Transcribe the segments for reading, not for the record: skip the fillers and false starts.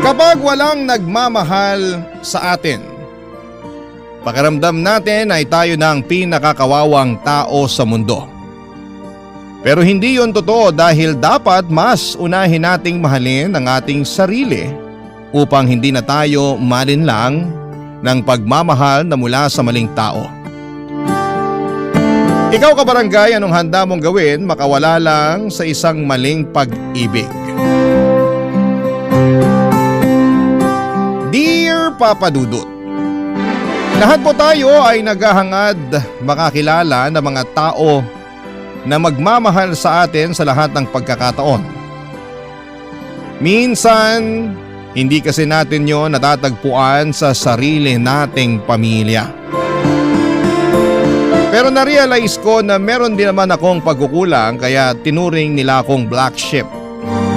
Kapag walang nagmamahal sa atin, pakiramdam natin ay tayo na ang pinakakawawang tao sa mundo. Pero hindi yon totoo dahil dapat mas unahin nating mahalin ang ating sarili upang hindi na tayo malinlang ng pagmamahal na mula sa maling tao. Ikaw kabarangay, anong handa mong gawin makawala lang sa isang maling pag-ibig? Dear Papa Dudut, lahat po tayo ay naghahangad makakilala ng mga tao na magmamahal sa atin sa lahat ng pagkakataon. Minsan, hindi kasi natin yon natatagpuan sa sarili nating pamilya. Pero na-realize ko na meron din naman akong pagkukulang kaya tinuring nila akong black sheep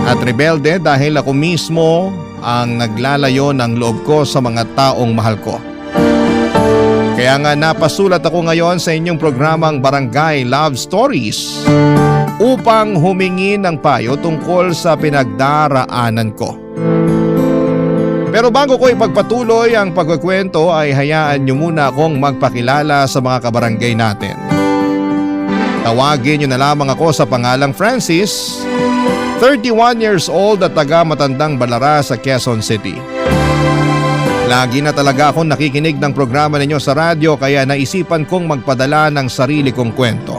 at rebelde dahil ako mismo ang naglalayo ng loob ko sa mga taong mahal ko. Kaya nga napasulat ako ngayon sa inyong programang Barangay Love Stories upang humingi ng payo tungkol sa pinagdaraanan ko. Pero bago ko ipagpatuloy ang pagkukwento ay hayaan niyo muna akong magpakilala sa mga kabarangay natin. Tawagin niyo na lamang ako sa pangalang Francis, 31 years old at taga Matandang Balara sa Quezon City. Lagi na talaga akong nakikinig ng programa ninyo sa radyo kaya naisipan kong magpadala ng sarili kong kwento.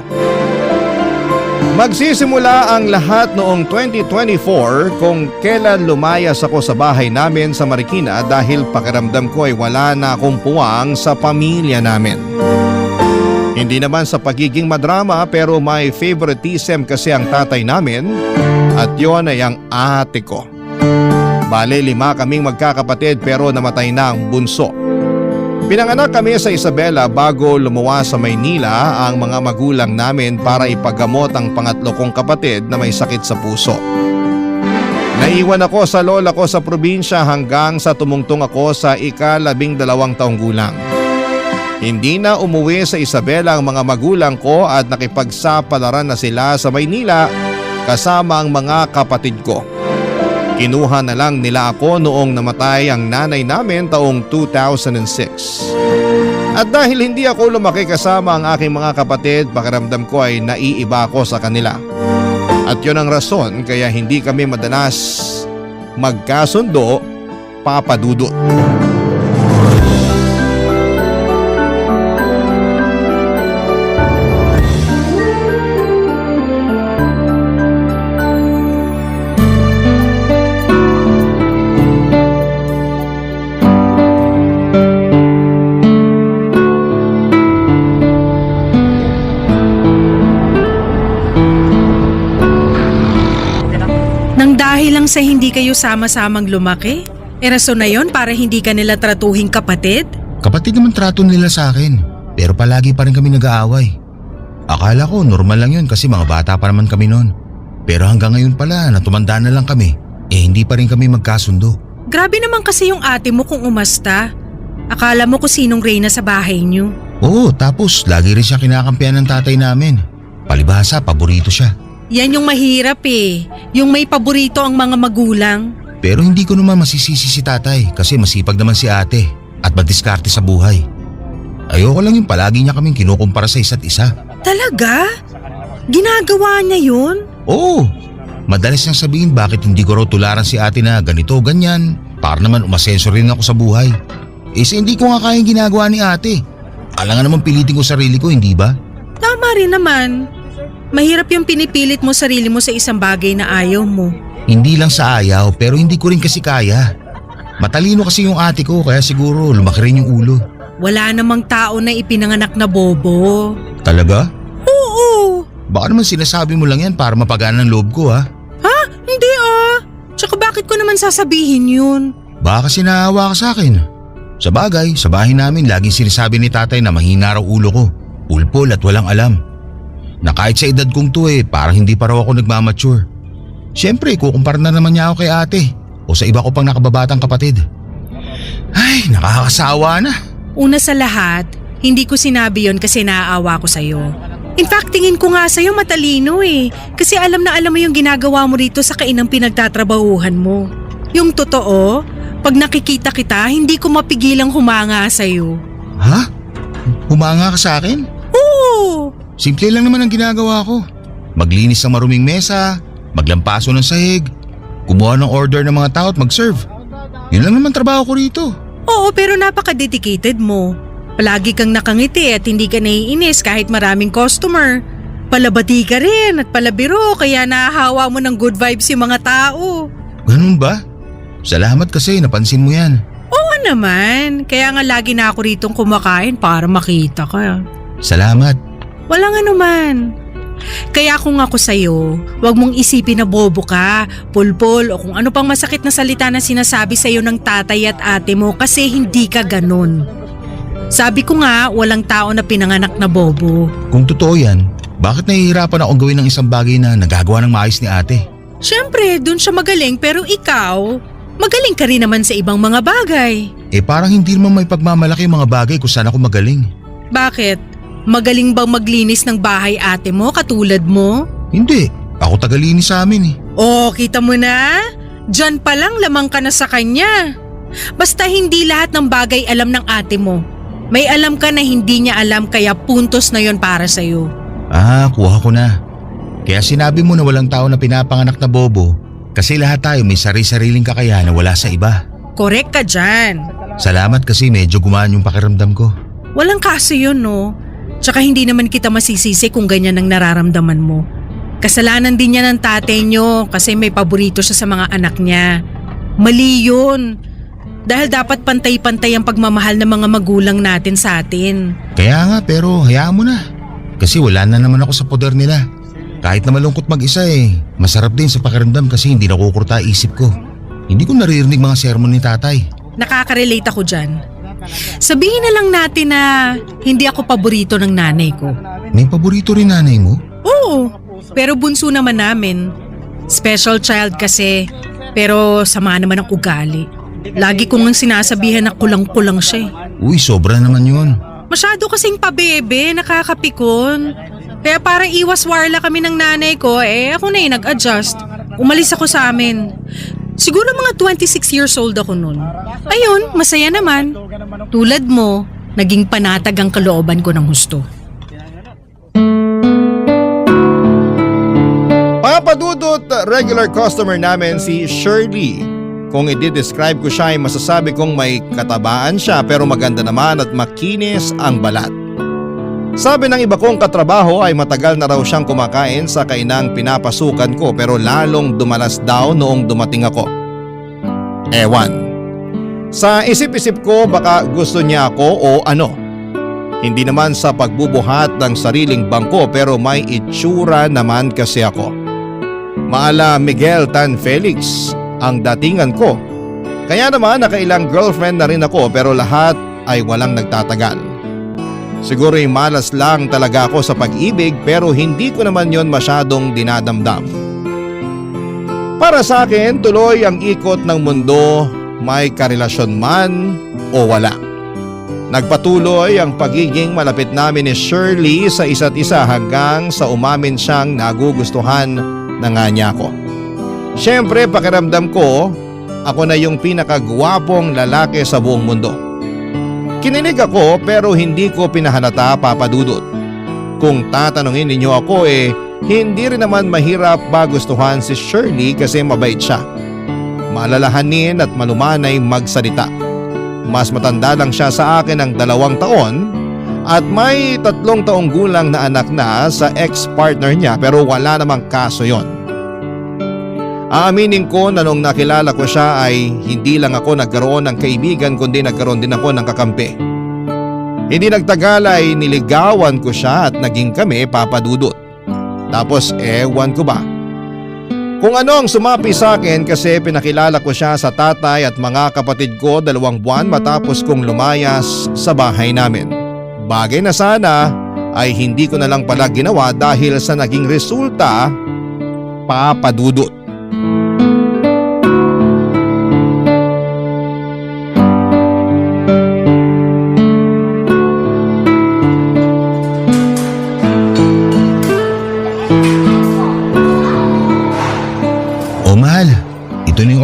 Magsisimula ang lahat noong 2024 kung kailan lumayas ako sa bahay namin sa Marikina dahil pakiramdam ko ay wala na akong puwang sa pamilya namin. Hindi naman sa pagiging madrama pero may favoritism kasi ang tatay namin at yon ay ang ate ko. Bale 5 kaming magkakapatid pero namatay na ang bunso. Pinanganak kami sa Isabela bago lumuwas sa Maynila ang mga magulang namin para ipagamot ang pangatlo kong kapatid na may sakit sa puso. Naiwan ako sa lola ko sa probinsya hanggang sa tumungtong ako sa ika-12 taong gulang. Hindi na umuwi sa Isabela ang mga magulang ko at nakipagsapalaran na sila sa Maynila kasama ang mga kapatid ko. Kinuha na lang nila ako noong namatay ang nanay namin taong 2006. At dahil hindi ako lumaki kasama ang aking mga kapatid, pakiramdam ko ay naiiba ako sa kanila. At yun ang rason kaya hindi kami madalas magkasundo, Papa Dudut. Lang sa hindi kayo sama-samang lumaki? Rason na yon para hindi ka nila tratuhing kapatid? Kapatid naman trato nila sa akin, pero palagi pa rin kami nag-aaway. Akala ko normal lang yun kasi mga bata pa naman kami noon. Pero hanggang ngayon pala na tumanda na lang kami, hindi pa rin kami magkasundo. Grabe naman kasi yung ate mo kung umasta. Akala mo kung sinong reyna sa bahay niyo. Oo, tapos lagi rin siya kinakampihan ng tatay namin. Palibhasa, paborito siya. Yan yung mahirap yung may paborito ang mga magulang. Pero hindi ko naman masisisi si tatay kasi masipag naman si ate at madiskarte sa buhay. Ayoko lang yung palagi niya kaming kinukumpara sa isa't isa. Talaga? Ginagawa niya yun? Oo, madalas niyang sabihin bakit hindi ko raw tularan si ate na ganito ganyan para naman umasenso rin ako sa buhay. Hindi ko nga kayang ginagawa ni ate. Alangan naman pilitin ko sarili ko, hindi ba? Tama rin naman. Mahirap yung pinipilit mo sarili mo sa isang bagay na ayaw mo. Hindi lang sa ayaw pero hindi ko rin kasi kaya. Matalino kasi yung ate ko kaya siguro lumaki rin yung ulo. Wala namang tao na ipinanganak na bobo. Talaga? Oo. Baka naman sinasabi mo lang yan para mapagana ng loob ko ha? Ha? Hindi Tsaka bakit ko naman sasabihin yun? Baka kasi naawa ka sa akin. Sa bagay, sa bahay namin laging sinasabi ni tatay na mahina raw ulo ko. Pulpol at walang alam. Na kahit sa edad kong to parang hindi pa raw ako nagmamature. Siyempre, kukumpara na naman niya ako kay ate o sa iba ko pang nakababatang kapatid. Ay, nakakasawa na. Una sa lahat, hindi ko sinabi yon kasi naaawa ko sa'yo. In fact, tingin ko nga sa'yo matalino kasi alam na alam mo yung ginagawa mo rito sa kainang pinagtatrabahuhan mo. Yung totoo, Pag nakikita kita, hindi ko mapigilang humanga sa'yo. Ha? Humanga ka sa akin? Oo! Simple lang naman ang ginagawa ko. Maglinis ng maruming mesa, maglampaso ng sahig, kumuha ng order ng mga tao at mag-serve. Yun lang naman trabaho ko rito. Oo, pero napaka-dedicated mo. Palagi kang nakangiti at hindi ka naiinis kahit maraming customer. Palabati ka rin at palabiro kaya nahahawa mo ng good vibes yung mga tao. Ganun ba? Salamat kasi napansin mo yan. Oo naman, kaya nga lagi na ako ritong kumakain para makita ka. Salamat. Walang anuman. Kaya kung ako sa'yo, huwag mong isipin na bobo ka, pulpol o kung ano pang masakit na salita na sinasabi sa'yo ng tatay at ate mo kasi hindi ka ganun. Sabi ko nga, walang tao na pinanganak na bobo. Kung totoo yan, bakit nahihirapan akong gawin ng isang bagay na nagagawa ng maayos ni ate? Siyempre, dun siya magaling pero ikaw, magaling ka rin naman sa ibang mga bagay. Parang hindi naman may pagmamalaki ang mga bagay kung saan ako magaling. Bakit? Magaling bang maglinis ng bahay ate mo katulad mo? Hindi, ako tagalinis sa amin eh. Oh, kita mo na? Diyan pa lang lamang ka na sa kanya. Basta hindi lahat ng bagay alam ng ate mo. May alam ka na hindi niya alam kaya puntos na yon para sa'yo. Kuha ko na. Kaya sinabi mo na walang tao na pinapanganak na bobo kasi lahat tayo may sari-sariling kakayahan na wala sa iba. Correct ka dyan. Salamat kasi medyo gumaan yung pakiramdam ko. Walang kaso yun, no? Tsaka hindi naman kita masisisi kung ganyan ang nararamdaman mo. Kasalanan din niya ng tatay niyo kasi may paborito siya sa mga anak niya. Mali yun. Dahil dapat pantay-pantay ang pagmamahal ng mga magulang natin sa atin. Kaya nga pero hayaan mo na. Kasi wala na naman ako sa poder nila. Kahit na malungkot mag-isa masarap din sa pakiramdam kasi hindi nakukurta isip ko. Hindi ko naririnig mga sermon ni tatay. Nakaka-relate ako dyan. Sabihin na lang natin na hindi ako paborito ng nanay ko. May paborito rin nanay mo? Oo, pero bunso naman namin. Special child kasi, pero sama naman ang ugali. Lagi kong nang sinasabihan na kulang-kulang siya. Uy, sobra naman yun. Masyado kasing pabebe, nakakapikon. Kaya para iwas warla kami ng nanay ko, ako na yung nag-adjust. Umalis ako sa amin. Siguro mga 26 years old ako noon. Ayun, masaya naman. Tulad mo, naging panatag ang kalooban ko ng husto. Papadudot, regular customer namin si Shirley. Kung i-describe ko siya ay masasabi kong may katabaan siya pero maganda naman at makinis ang balat. Sabi ng iba kong katrabaho ay matagal na raw siyang kumakain sa kainang pinapasukan ko pero lalong dumalas daw noong dumating ako. Ewan. Sa isip-isip ko baka gusto niya ako o ano. Hindi naman sa pagbubuhat ng sariling bangko pero may itsura naman kasi ako. Maala Miguel Tan Felix ang datingan ko. Kaya naman nakailang girlfriend na rin ako pero lahat ay walang nagtatagal. Siguro'y malas lang talaga ako sa pag-ibig pero hindi ko naman yon masyadong dinadamdam. Para sa akin, tuloy ang ikot ng mundo, may karelasyon man o wala. Nagpatuloy ang pagiging malapit namin ni Shirley sa isa't isa hanggang sa umamin siyang nagugustuhan na nga niya ako. Siyempre pakiramdam ko, ako na yung pinakagwapong lalaki sa buong mundo. Kinilig ako pero hindi ko pinahalata, Papa Dudut. Kung tatanungin ninyo ako hindi rin naman mahirap magustuhan si Shirley kasi mabait siya. Malalahanin at malumanay magsalita. Mas matanda lang siya sa akin ng 2 taon at may 3 taong gulang na anak na sa ex-partner niya pero wala namang kaso yon. Aaminin ko na nung nakilala ko siya ay hindi lang ako nagkaroon ng kaibigan kundi nagkaroon din ako ng kakampi. Hindi nagtagal ay niligawan ko siya at naging kami, Papa Dudut. Tapos ewan ko ba kung ano ang sumapi sa akin kasi pinakilala ko siya sa tatay at mga kapatid ko 2 buwan matapos kong lumayas sa bahay namin. Bagay na sana ay hindi ko na lang pala ginawa dahil sa naging resulta, Papa Dudut.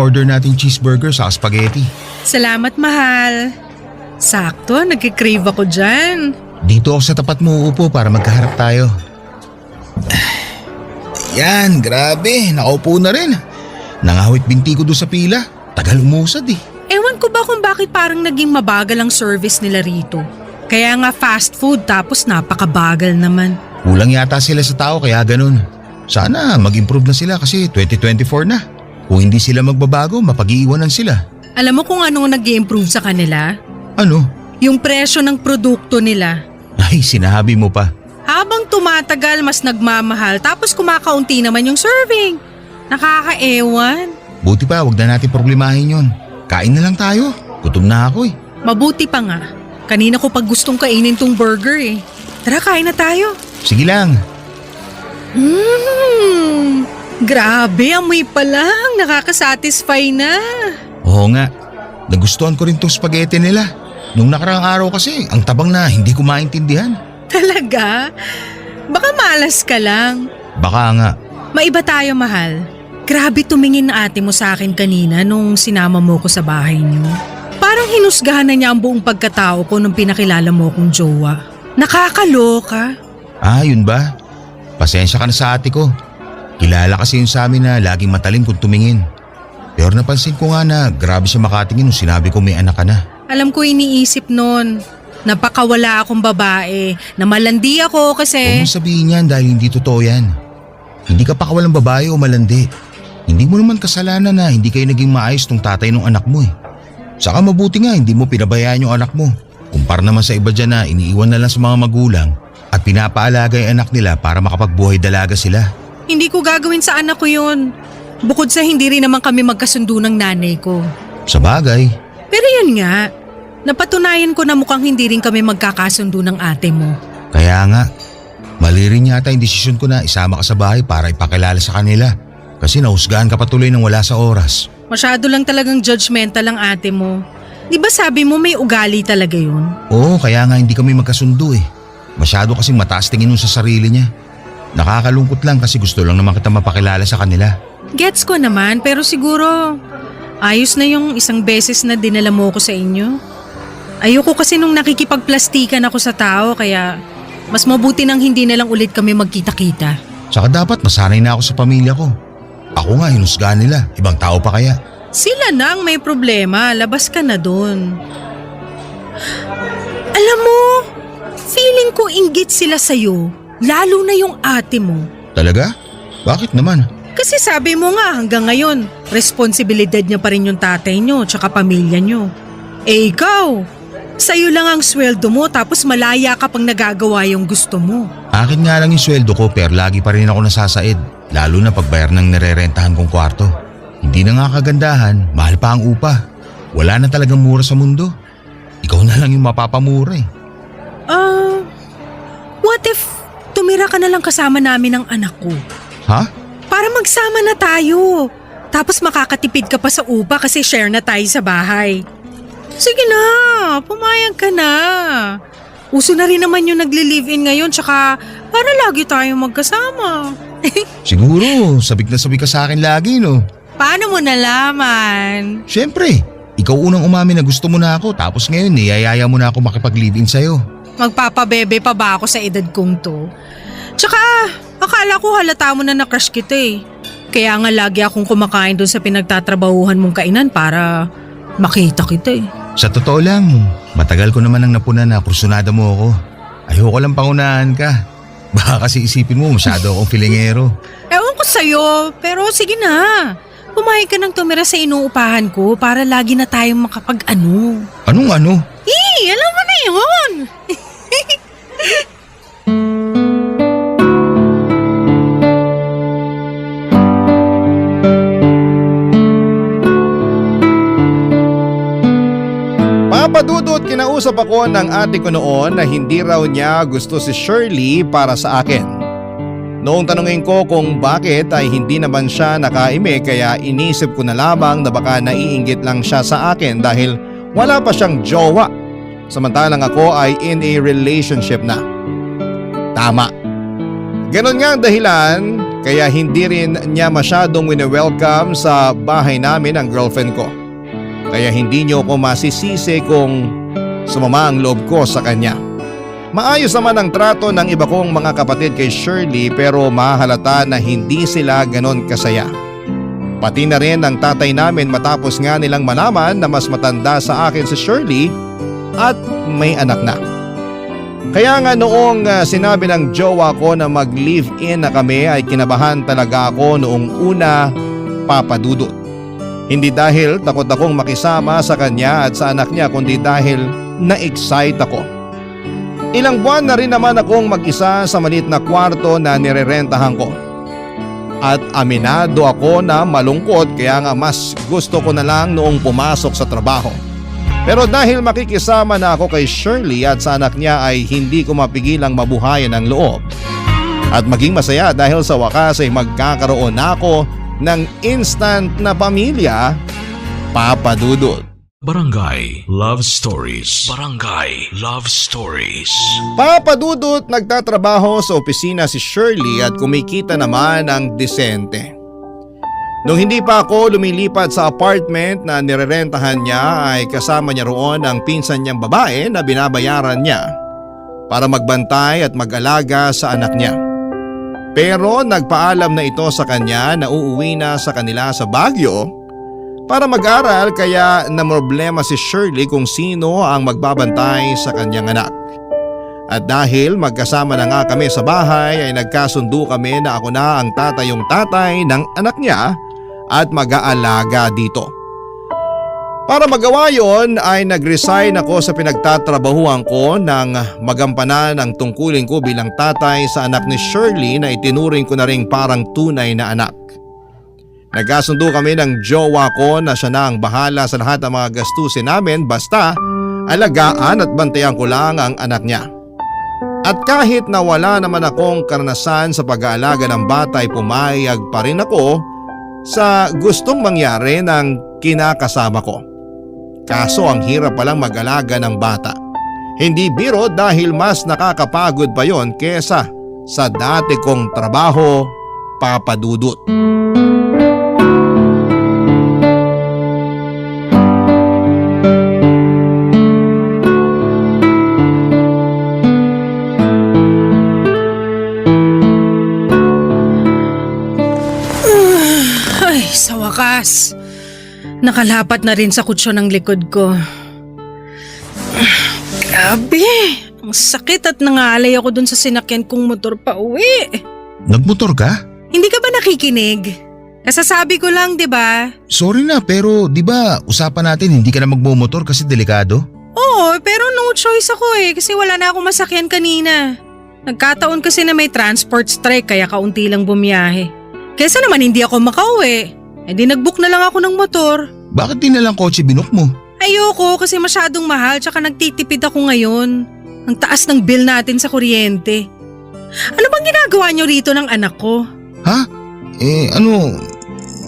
in-order nating cheeseburger sa spaghetti. Salamat, mahal. Sakto, nagkikrave ako dyan. Dito ako sa tapat mo uupo para magkaharap tayo. Yan, grabe. Nakaupo na rin. Nangahawit binti ko doon sa pila. Tagal umusad eh. Ewan ko ba kung bakit parang naging mabagal ang service nila rito. Kaya nga fast food tapos napakabagal naman. Kulang yata sila sa tao kaya ganun. Sana mag-improve na sila kasi 2024 na. Kung hindi sila magbabago, mapag-iiwanan sila. Alam mo kung anong nag-i-improve sa kanila? Ano? Yung presyo ng produkto nila. Ay, sinabi mo pa. Habang tumatagal, mas nagmamahal tapos kumakaunti naman yung serving. Nakakaewan. Buti pa, wag na natin problemahin yon. Kain na lang tayo. Gutom na ako eh. Mabuti pa nga. Kanina ko pag gustong kainin tong burger eh. Tara, kain na tayo. Sige lang. Grabe, amoy pa lang. Nakakasatisfy na. Oo nga. Nagustuhan ko rin tong spaghetti nila. Nung nakaraang araw kasi, ang tabang na hindi ko maintindihan. Talaga? Baka malas ka lang. Baka nga. Maiba tayo, mahal. Grabe tumingin na ate mo sa akin kanina nung sinama mo ko sa bahay niyo. Parang hinusgahan na niya ang buong pagkatao ko nung pinakilala mo kong jowa. Nakakaloka. Ah, yun ba? Pasensya ka na sa ate ko. Kilala kasi yun sa amin na laging matalim kung tumingin. Pero napansin ko nga na grabe siya makatingin nung sinabi ko may anak ka na. Alam ko iniisip nun. Napakawala akong babae. Na malandi ako Huwag kasi… mo sabihin yan dahil hindi totoo yan. Hindi ka pa kawalang babae o malandi. Hindi mo naman kasalanan na hindi kayo naging maayos tong tatay ng anak mo eh. Saka mabuti nga hindi mo pinabayaan yung anak mo. Kumpara naman sa iba dyan na iniiwan na lang sa mga magulang at pinapaalaga yung anak nila para makapagbuhay dalaga sila. Hindi ko gagawin sa anak ko yun. Bukod sa hindi rin naman kami magkasundo ng nanay ko. Sa bagay. Pero yun nga, napatunayan ko na mukhang hindi rin kami magkakasundo ng ate mo. Kaya nga, mali rin yata yung desisyon ko na isama ka sa bahay para ipakilala sa kanila. Kasi nahusgahan ka patuloy ng wala sa oras. Masyado lang talagang judgmental ang ate mo. Di ba sabi mo may ugali talaga yun? Oo, kaya nga hindi kami magkasundo eh. Masyado kasing mataas tingin nun sa sarili niya. Nakakalungkot lang kasi gusto lang naman kita mapakilala sa kanila. Gets ko naman pero siguro ayos na yung isang beses na dinala mo ko sa inyo. Ayoko kasi nung nakikipagplastikan ako sa tao kaya mas mabuti nang hindi na lang ulit kami magkita-kita. Saka dapat masanay na ako sa pamilya ko. Ako nga hinusgahan nila, ibang tao pa kaya. Sila na ang may problema, labas ka na dun. Alam mo, feeling ko inggit sila sa'yo, lalo na yung ate mo. Talaga? Bakit naman? Kasi sabi mo nga hanggang ngayon, responsibilidad niya pa rin yung tatay niyo tsaka pamilya niyo. Eh ikaw, sa'yo lang ang sweldo mo tapos malaya ka pang nagagawa yung gusto mo. Akin nga lang yung sweldo ko pero lagi pa rin ako nasasaid. Lalo na pagbayar ng nirerentahan kong kwarto. Hindi na nga kagandahan, mahal pa ang upa. Wala na talagang mura sa mundo. Ikaw na lang yung mapapamura eh. What if tumira ka na lang kasama namin ng anak ko? Ha? Para magsama na tayo. Tapos makakatipid ka pa sa upa kasi share na tayo sa bahay. Sige na, pumayag ka na. Uso na rin naman yung nagli-live-in ngayon tsaka para lagi tayong magkasama. Siguro, sabik na sabik ka sa akin lagi no? Paano mo nalaman? Siyempre, ikaw unang umamin na gusto mo na ako tapos ngayon niyayaya mo na ako makipag-live-in sa'yo. Magpapabebe pa ba ako sa edad kong to? Tsaka, akala ko halata mo na na-crush kita eh. Kaya nga lagi akong kumakain doon sa pinagtatrabahuhan mong kainan para makita kita eh. Sa totoo lang, matagal ko naman ang napuna na kursunada mo ako. Ayoko lang pangunahan ka. Baka kasi isipin mo masyado akong filingero. Ewan ko sa'yo, pero sige na. Pumayag ka nang tumira sa inuupahan ko para lagi na tayong makapag-ano. Anong ano? Alam mo na yun! Papadudot, kinausap ako ng ate ko noon na hindi raw niya gusto si Shirley para sa akin. Noong tanungin ko kung bakit ay hindi naman siya nakaime kaya inisip ko na lamang na baka naiinggit lang siya sa akin dahil wala pa siyang jowa. Samantalang ako ay in a relationship na. Tama. Ganon nga ang dahilan Kaya hindi rin niya masyadong wini-welcome sa bahay namin ang girlfriend ko. Kaya hindi niyo ako masisisi kung sumama ang loob ko sa kanya. Maayos naman ang trato ng iba kong mga kapatid kay Shirley pero mahalata na hindi sila ganon kasaya. Pati na rin ang tatay namin matapos nga nilang malaman na mas matanda sa akin si Shirley at may anak na. Kaya nga noong sinabi ng jowa ko na mag-live-in na kami ay kinabahan talaga ako noong una, Papa Dudut. Hindi dahil takot akong makisama sa kanya at sa anak niya kundi dahil na-excite ako. Ilang buwan na rin naman akong mag-isa sa maliit na kwarto na nirerentahan ko. At aminado ako na malungkot kaya nga mas gusto ko na lang noong pumasok sa trabaho. Pero dahil makikisama na ako kay Shirley at sa anak niya ay hindi ko mapigilang mabuhayan ang loob. At maging masaya dahil sa wakas ay magkakaroon na ako ng instant na pamilya, Papa Dudut. Barangay Love Stories. Barangay Love Stories. Papa Dudut, nagtatrabaho sa opisina si Shirley at kumikita naman ang disente. Nung hindi pa ako lumilipat sa apartment na nirerentahan niya ay kasama niya roon ang pinsan niyang babae na binabayaran niya para magbantay at mag-alaga sa anak niya. Pero nagpaalam na ito sa kanya na uuwi na sa kanila sa Baguio para mag-aral kaya namroblema si Shirley kung sino ang magbabantay sa kanyang anak. At dahil magkasama na nga kami sa bahay ay nagkasundo kami na ako na ang tatayong tatay ng anak niya at mag-aalaga dito. Para magawa yon ay nag-resign ako sa pinagtatrabahuan ko nang magampanan ang tungkulin ko bilang tatay sa anak ni Shirley na itinuring ko na ring parang tunay na anak. Nagkasundo kami ng jowa ko na siya na ang bahala sa lahat ng mga gastusin namin basta alagaan at bantayan ko lang ang anak niya. At kahit na wala naman akong karanasan sa pag-aalaga ng bata ay pumayag pa rin ako sa gustong mangyari ng kinakasama ko. Kaso ang hirap palang mag-alaga ng bata. Hindi biro dahil mas nakakapagod pa yon kesa sa dati kong trabaho, Papa Dudut. Ay, sa wakas. Nakalapat na rin sa kutsyon ng likod ko. Grabe, ang sakit at nangalay ako dun sa sinakyan kong motor pa uwi. Nagmotor ka? Hindi ka ba nakikinig? Kasasabi ko lang, di ba? Sorry na pero di ba usapan natin hindi ka na magmumotor kasi delikado? Oo, pero no choice ako kasi wala na akong masakyan kanina. Nagkataon kasi na may transport strike kaya kaunti lang bumiyahe. Kesa naman hindi ako makauwi. Di nag-book na lang ako ng motor. Bakit di na lang kotse binook mo? Ayoko kasi masyadong mahal tsaka nagtitipid ako ngayon. Ang taas ng bill natin sa kuryente. Ano bang ginagawa niyo rito ng anak ko? Ha?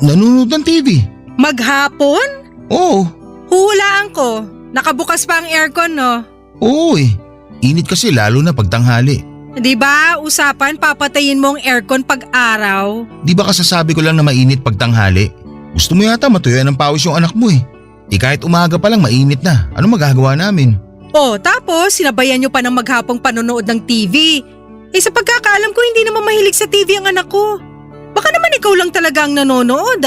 Nanonood ng TV. Maghapon? Oo. Huhulaan ko. Nakabukas pa ang aircon, no? Oo eh. Init kasi lalo na pagtanghali. Di ba, usapan papatayin mo ang aircon pag araw? Di ba kasasabi ko lang na mainit pagtanghali? Gusto mo yata matuyuan ng pawis yung anak mo eh. Kahit umaga pa lang mainit na. Ano magagawa namin? Oh, tapos sinabayan nyo pa ng maghapong panonood ng TV. Sa pagkakaalam ko hindi naman mahilig sa TV ang anak ko. Baka naman ikaw lang talaga ang nanonood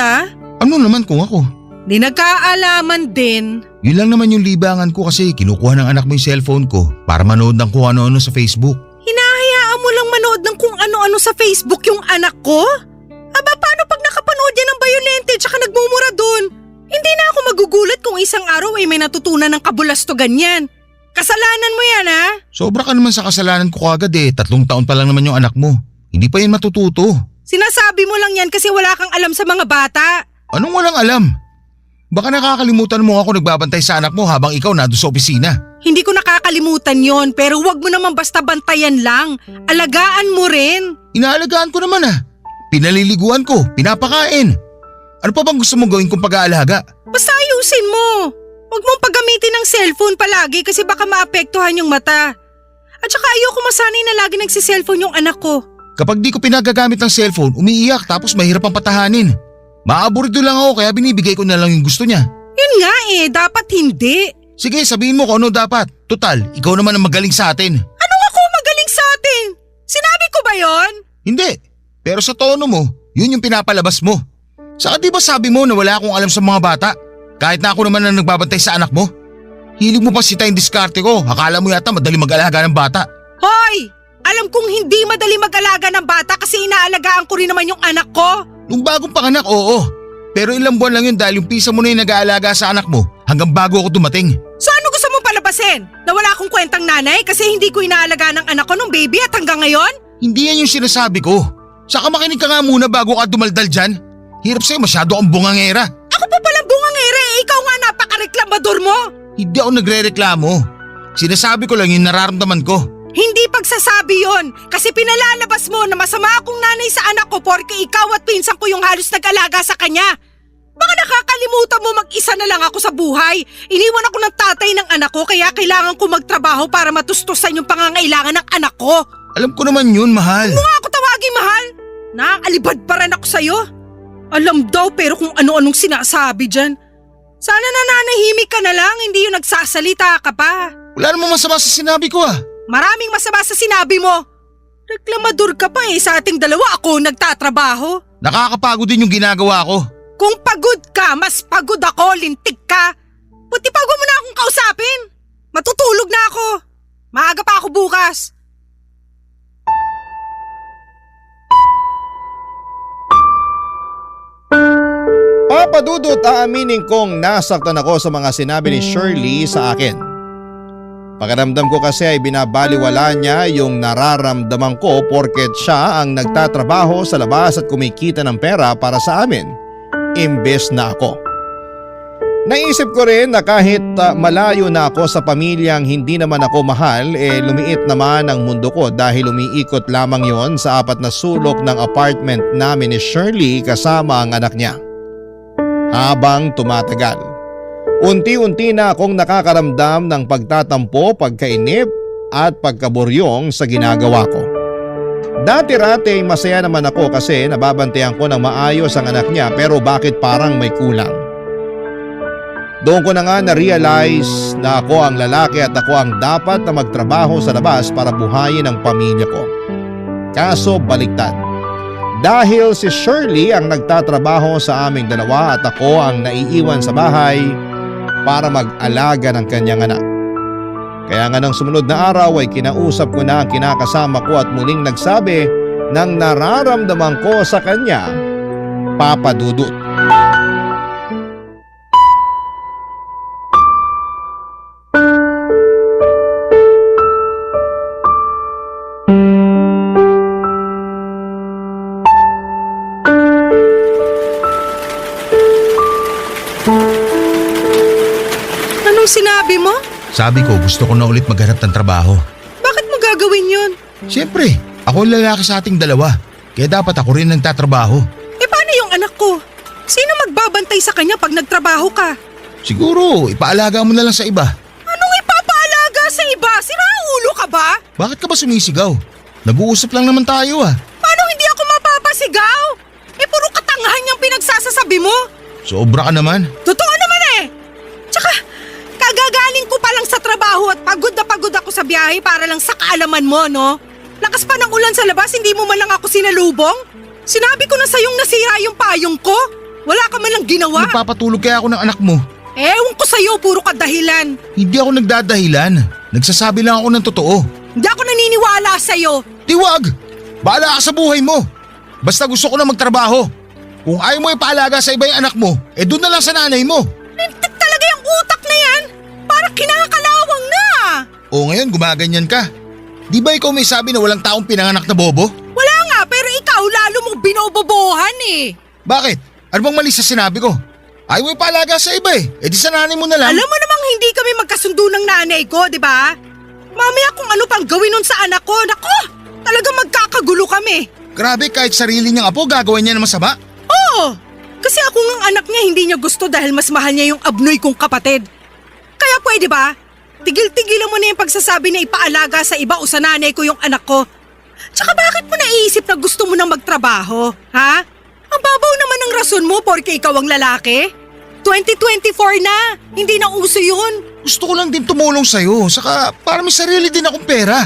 Ano naman kung ako? Di nagkaalaman din. Yun lang naman yung libangan ko kasi kinukuha ng anak mo yung cellphone ko para manood ng kung ano-ano sa Facebook. Hinahayaan mo lang manood ng kung ano-ano sa Facebook yung anak ko? Aba, paano pag nakapanood yan ng bayolente tsaka nagmumura dun? Hindi na ako magugulat kung isang araw ay may natutunan ng kabulasto ganyan. Kasalanan mo yan Sobra ka naman sa kasalanan ko kagad 3 taon pa lang naman yung anak mo. Hindi pa yan matututo. Sinasabi mo lang yan kasi wala kang alam sa mga bata. Anong walang alam? Baka nakakalimutan mo ako nagbabantay sa anak mo habang ikaw nandun sa opisina. Hindi ko nakakalimutan yon pero wag mo naman basta bantayan lang. Alagaan mo rin. Inaalagaan ko naman Pinaliliguan ko, pinapakain. Ano pa bang gusto mong gawin kung pag-aalaga? Basta ayusin mo. Huwag mong paggamitin ng cellphone palagi kasi baka maapektuhan yung mata. At saka ayoko masanay na lagi nagsiselfone yung anak ko. Kapag di ko pinagagamit ng cellphone, umiiyak tapos mahirap ang patahanin. Maaborito lang ako kaya binibigay ko na lang yung gusto niya. Yun nga dapat hindi. Sige, sabihin mo kung ano dapat. Total, ikaw naman ang magaling sa atin. Anong ako magaling sa atin? Sinabi ko ba yon? Hindi, pero sa tono mo, yun yung pinapalabas mo. Saka di ba sabi mo na wala akong alam sa mga bata? Kahit na ako naman ang nagbabantay sa anak mo. Hilig mo pa sita yung diskarte ko, akala mo yata madali mag-alaga ng bata. Hoy! Alam kong hindi madali mag-alaga ng bata kasi inaalagaan ko rin naman yung anak ko. Nung bagong panganak, oo. Pero ilang buwan lang yun dahil yung pisa mo na yung nag-aalaga sa anak mo hanggang bago ako dumating. So ano gusto mong palabasin? Na wala akong kwentang nanay kasi hindi ko inaalaga ng anak ko nung baby at hanggang ngayon? Hindi yan yung sinasabi ko. Saka makinig ka nga muna bago ka dumaldal dyan. Hirap sa'yo, masyado kang bungangera. Ako pa palang bungangere, ikaw nga napaka-reklamador mo. Hindi ako nagre-reklamo. Sinasabi ko lang yung nararamdaman ko. Hindi pagsasabi yon kasi pinalalabas mo na masama akong nanay sa anak ko porke ikaw at pinsan ko yung halos nag-alaga sa kanya. Baka nakakalimutan mo mag-isa na lang ako sa buhay. Iniwan ako ng tatay ng anak ko kaya kailangan ko magtrabaho para matustusan yung pangangailangan ng anak ko. Alam ko naman yun, mahal. Huwag mo nga ako tawagin, mahal. Nakaalibad pa rin ako sa'yo. Alam daw pero kung ano-anong sinasabi dyan. Sana nananahimik ka na lang, hindi yung nagsasalita ka pa. Wala namang masama sa sinabi ko ah. Maraming masama sa sinabi mo. Reklamador ka pa sa ating dalawa ako nagtatrabaho. Nakakapagod din yung ginagawa ko. Kung pagod ka, mas pagod ako, lintik ka. Buti pa mo na akong kausapin. Matutulog na ako. Maaga pa ako bukas. Papadudot, aaminin kong nasaktan ako sa mga sinabi ni Shirley sa akin. Pakiramdam ko kasi ay binabaliwala niya yung nararamdaman ko porket siya ang nagtatrabaho sa labas at kumikita ng pera para sa amin, imbes na ako. Naisip ko rin na kahit malayo na ako sa pamilyang hindi naman ako mahal, lumiit naman ang mundo ko dahil umiikot lamang yon sa 4 na sulok ng apartment namin ni Shirley kasama ang anak niya. Habang tumatagal, unti-unti na akong nakakaramdam ng pagtatampo, pagkainip at pagkaburyong sa ginagawa ko. Dati-rati masaya naman ako kasi nababantayan ko ng maayos ang anak niya pero bakit parang may kulang? Doon ko na nga na-realize na ako ang lalaki at ako ang dapat na magtrabaho sa labas para buhayin ang pamilya ko. Kaso baliktad. Dahil si Shirley ang nagtatrabaho sa aming dalawa at ako ang naiiwan sa bahay para mag-alaga ng kanyang anak. Kaya nga ng sumunod na araw ay kinausap ko na ang kinakasama ko at muling nagsabi ng nararamdaman ko sa kanya, Papa Dudut. Anong sinabi mo? Sabi ko gusto ko na ulit maghanap ng trabaho. Bakit mo gagawin yun? Siyempre, ako ang lalaki sa ating dalawa. Kaya dapat ako rin nagtatrabaho. Paano yung anak ko? Sino magbabantay sa kanya pag nagtrabaho ka? Siguro, ipaalaga mo na lang sa iba. Anong ipapaalaga sa iba? Sirang ulo ka ba? Bakit ka ba sumisigaw? Nag-uusap lang naman tayo ah. Paano hindi ako mapapasigaw? Puro katangahan yung pinagsasasabi mo. Sobra ka naman. Totoo naman Tsaka, kagagaling ko pa lang sa trabaho at pagod na pagod ako sa biyahe para lang sa kaalaman mo, no? Lakas pa ng ulan sa labas, hindi mo man lang ako sinalubong? Sinabi ko na sa'yong nasira yung payong ko. Wala ka man lang ginawa. Nagpapatulog kaya ako ng anak mo. Ewan ko sa'yo, puro ka dahilan. Hindi ako nagdadahilan. Nagsasabi lang ako ng totoo. Hindi ako naniniwala sa'yo. Tiwag! Bahala ka sa buhay mo. Basta gusto ko na magtrabaho. Kung ayaw mo ipaalaga sa iba yung anak mo, doon na lang sa nanay mo. Lintik talaga yung utak na yan. Parang kinakalawang na. O ngayon gumaganyan ka. Di ba ikaw may sabi na walang taong pinanganak na bobo? Wala nga, pero ikaw lalo mong binobobohan Bakit? Ano bang mali sa sinabi ko? Ayaw mo ipaalaga sa iba di sa nanay mo na lang. Alam mo namang hindi kami magkasundo ng nanay ko, di ba? Mamaya kung ano pang gawin nun sa anak ko, nako, talaga magkakagulo kami. Grabe, kahit sarili niyang apo gagawin niya na masama? Oo, kasi ako ngang anak niya hindi niya gusto dahil mas mahal niya yung abnoy kong kapatid. Kaya pwede ba? Tigil-tigilan mo na yung pagsasabi na ipaalaga sa iba o sa nanay ko yung anak ko. Tsaka bakit mo naisip na gusto mo nang magtrabaho, ha? Ang babaw naman ng rason mo porke ikaw ang lalaki. 2024 na, hindi na uso yun. Gusto ko lang din tumulong sa'yo, saka para may sarili din akong pera.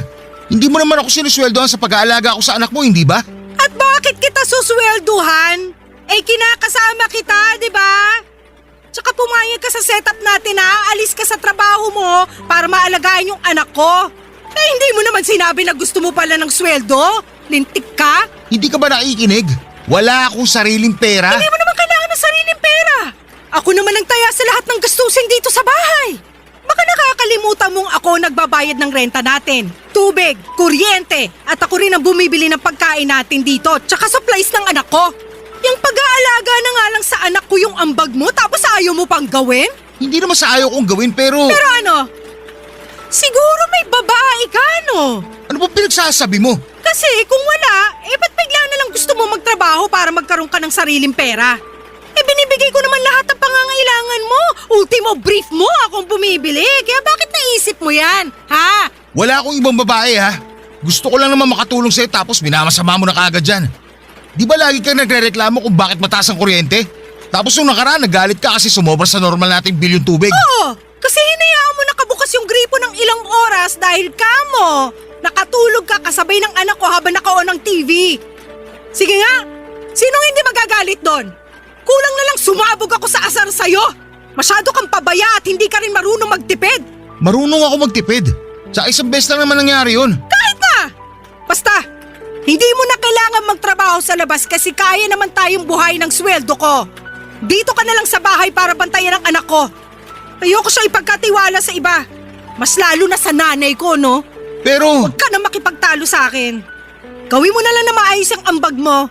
Hindi mo naman ako sinusweldohan sa pag-aalaga ko sa anak mo, hindi ba? At bakit kita suswelduhan? Eh kinakasama kita, di ba? Tsaka pumayag ka sa setup natin ha, alis ka sa trabaho mo para maalagaan yung anak ko. Eh hindi mo naman sinabi na gusto mo pala ng sweldo? Lintik ka? Hindi ka ba nakikinig? Wala akong sariling pera. Hindi mo naman kailangan ng sariling pera. Ako naman ang taya sa lahat ng gastusin dito sa bahay. Baka nakakalimutan mong ako nagbabayad ng renta natin, tubig, kuryente, at ako rin ang bumibili ng pagkain natin dito, tsaka supplies ng anak ko. Yung pag-aalaga na nga lang sa anak ko yung ambag mo tapos ayaw mo pang gawin? Hindi naman sa ayaw kong gawin pero… Pero ano? Siguro may babae ka, no? Ano ba pinagsasabi mo? Kasi kung wala, ba't bigla na lang gusto mo magtrabaho para magkaroon ka ng sariling pera? Binibigay ko naman lahat ng pangangailangan mo. Ultimo brief mo akong bumibili. Kaya bakit naisip mo yan, ha? Wala akong ibang babae ha. Gusto ko lang naman makatulong sa'yo tapos minamasama mo na kaagad dyan. Di ba lagi kang nagre-reklamo kung bakit mataas ang kuryente? Tapos nung nakaraan nagalit ka kasi sumobra sa normal nating bilyong tubig. Oo, kasi hinayaan mo nakabukas yung gripo ng ilang oras dahil kamo. Nakatulog ka kasabay ng anak ko habang naka-on ang TV. Sige nga, sinong hindi magagalit doon? Kulang na lang sumabog ako sa asar sa'yo. Masyado kang pabaya at hindi ka rin marunong magtipid. Marunong ako magtipid. Sa isang beses lang naman nangyari yun. Kahit na! Basta, hindi mo na kailangan magtrabaho sa labas kasi kaya naman tayong buhay ng sweldo ko. Dito ka na lang sa bahay para bantayan ang anak ko. Ayoko siya ipagkatiwala sa iba. Mas lalo na sa nanay ko, no? Pero… Huwag ka na makipagtalo sa akin. Gawin mo na lang na maayos ang ambag mo.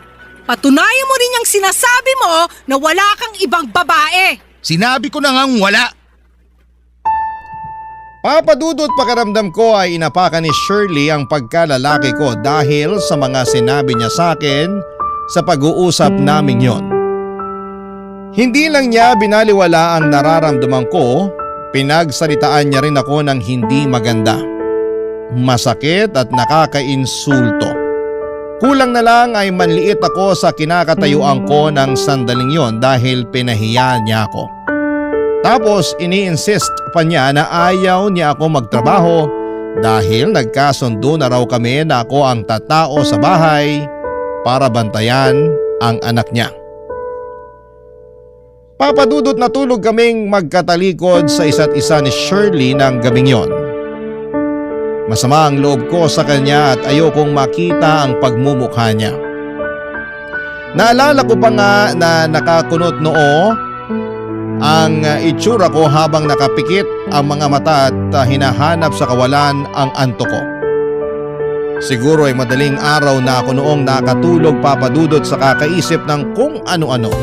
Patunayan mo rin yung sinasabi mo na wala kang ibang babae. Sinabi ko na ngang wala. Papadudot pakiramdam ko ay inapakan ni Shirley ang pagkalalaki ko dahil sa mga sinabi niya sa akin sa pag-uusap namin yon. Hindi lang niya binaliwala ang nararamdaman ko, pinagsalitaan niya rin ako ng hindi maganda. Masakit at nakakainsulto. Kulang na lang ay manliit ako sa kinakatayuan ko ng sandaling yon dahil pinahiya niya ako. Tapos ini-insist pa niya na ayaw niya ako magtrabaho dahil nagkasundo na raw kami na ako ang tatao sa bahay para bantayan ang anak niya. Papadudot na tulog kaming magkatalikod sa isa't isa ni Shirley ng gabing yon. Masama ang loob ko sa kanya at ayokong makita ang pagmumukha niya. Naalala ko pa nga na nakakunot noo ang itsura ko habang nakapikit ang mga mata at hinahanap sa kawalan ang antok ko. Siguro ay madaling araw na ako noong nakatulog papadudot sa kakaisip ng kung ano-ano.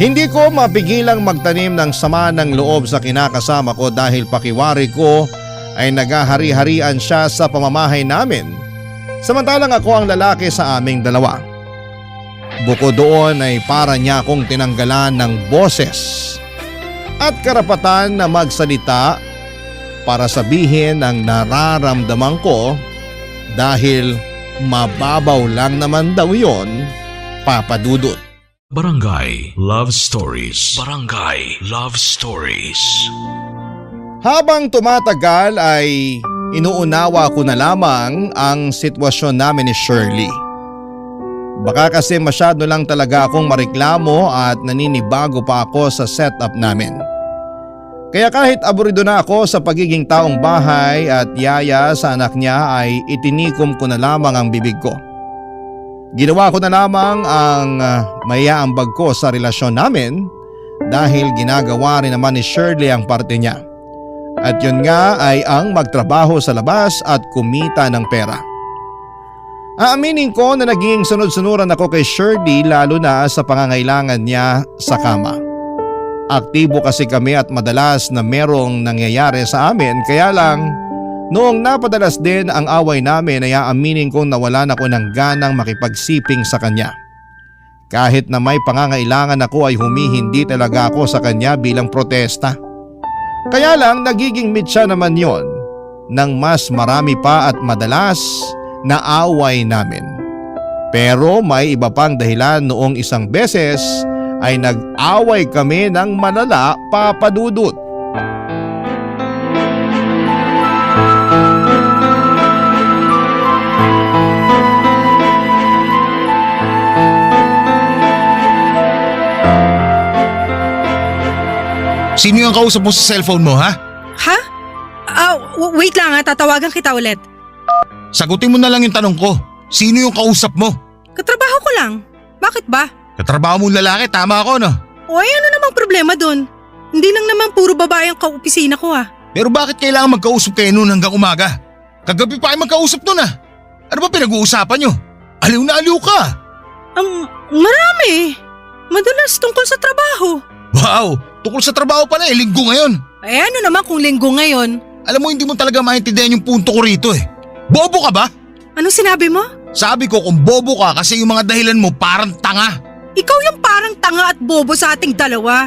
Hindi ko mapigilang magtanim ng sama ng loob sa kinakasama ko dahil pakiwari ko ay nagahari-harian siya sa pamamahay namin, samantalang ako ang lalaki sa aming dalawa. Bukod doon ay para niya akong tinanggalan ng boses at karapatan na magsalita para sabihin ang nararamdaman ko dahil mababaw lang naman daw yon, papadudot. Barangay Love Stories. Barangay Love Stories. Habang tumatagal ay inuunawa ko na lamang ang sitwasyon namin ni Shirley. Baka kasi masyado lang talaga akong mareklamo at naninibago pa ako sa setup namin. Kaya kahit aburido na ako sa pagiging taong bahay at yaya sa anak niya ay itinikom ko na lamang ang bibig ko. Ginawa ko na lamang ang mayaambag ko sa relasyon namin dahil ginagawa rin naman ni Shirley ang parte niya. At yun nga ay ang magtrabaho sa labas at kumita ng pera. Aaminin ko na naging sunod-sunuran ako kay Shirley lalo na sa pangangailangan niya sa kama. Aktibo kasi kami at madalas na merong nangyayari sa amin kaya lang noong napadalas din ang away namin ay aaminin kong nawalan ako ng ganang makipagsiping sa kanya. Kahit na may pangangailangan ako ay humihindi talaga ako sa kanya bilang protesta. Kaya lang nagiging mitsa naman yon nang mas marami pa at madalas na away namin. Pero may iba pang dahilan noong isang beses ay nag-away kami ng malala, Papa Dudut. Sino yung kausap mo sa cellphone mo, ha? Ha? Wait lang ha, tatawagan kita ulit. Sagutin mo na lang yung tanong ko. Sino yung kausap mo? Katrabaho ko lang. Bakit ba? Katrabaho mong lalaki, tama ako, no? Oy, ano namang problema dun? Hindi lang naman puro babae ang kaopisina ko ah. Pero bakit kailangan magkausap kayo noon hanggang umaga? Kagabi pa kayo magkausap noon, ah. Ano ba pinag-uusapan nyo? Aliw na aliw ka. Marami. Madalas tungkol sa trabaho. Wow, tungkol sa trabaho pala eh, linggo ngayon. Ano naman kung linggo ngayon? Alam mo, hindi mo talaga maintindihan yung punto ko rito eh. Bobo ka ba? Anong sinabi mo? Sabi ko kung bobo ka kasi yung mga dahilan mo parang tanga. Ikaw yung parang tanga at bobo sa ating dalawa.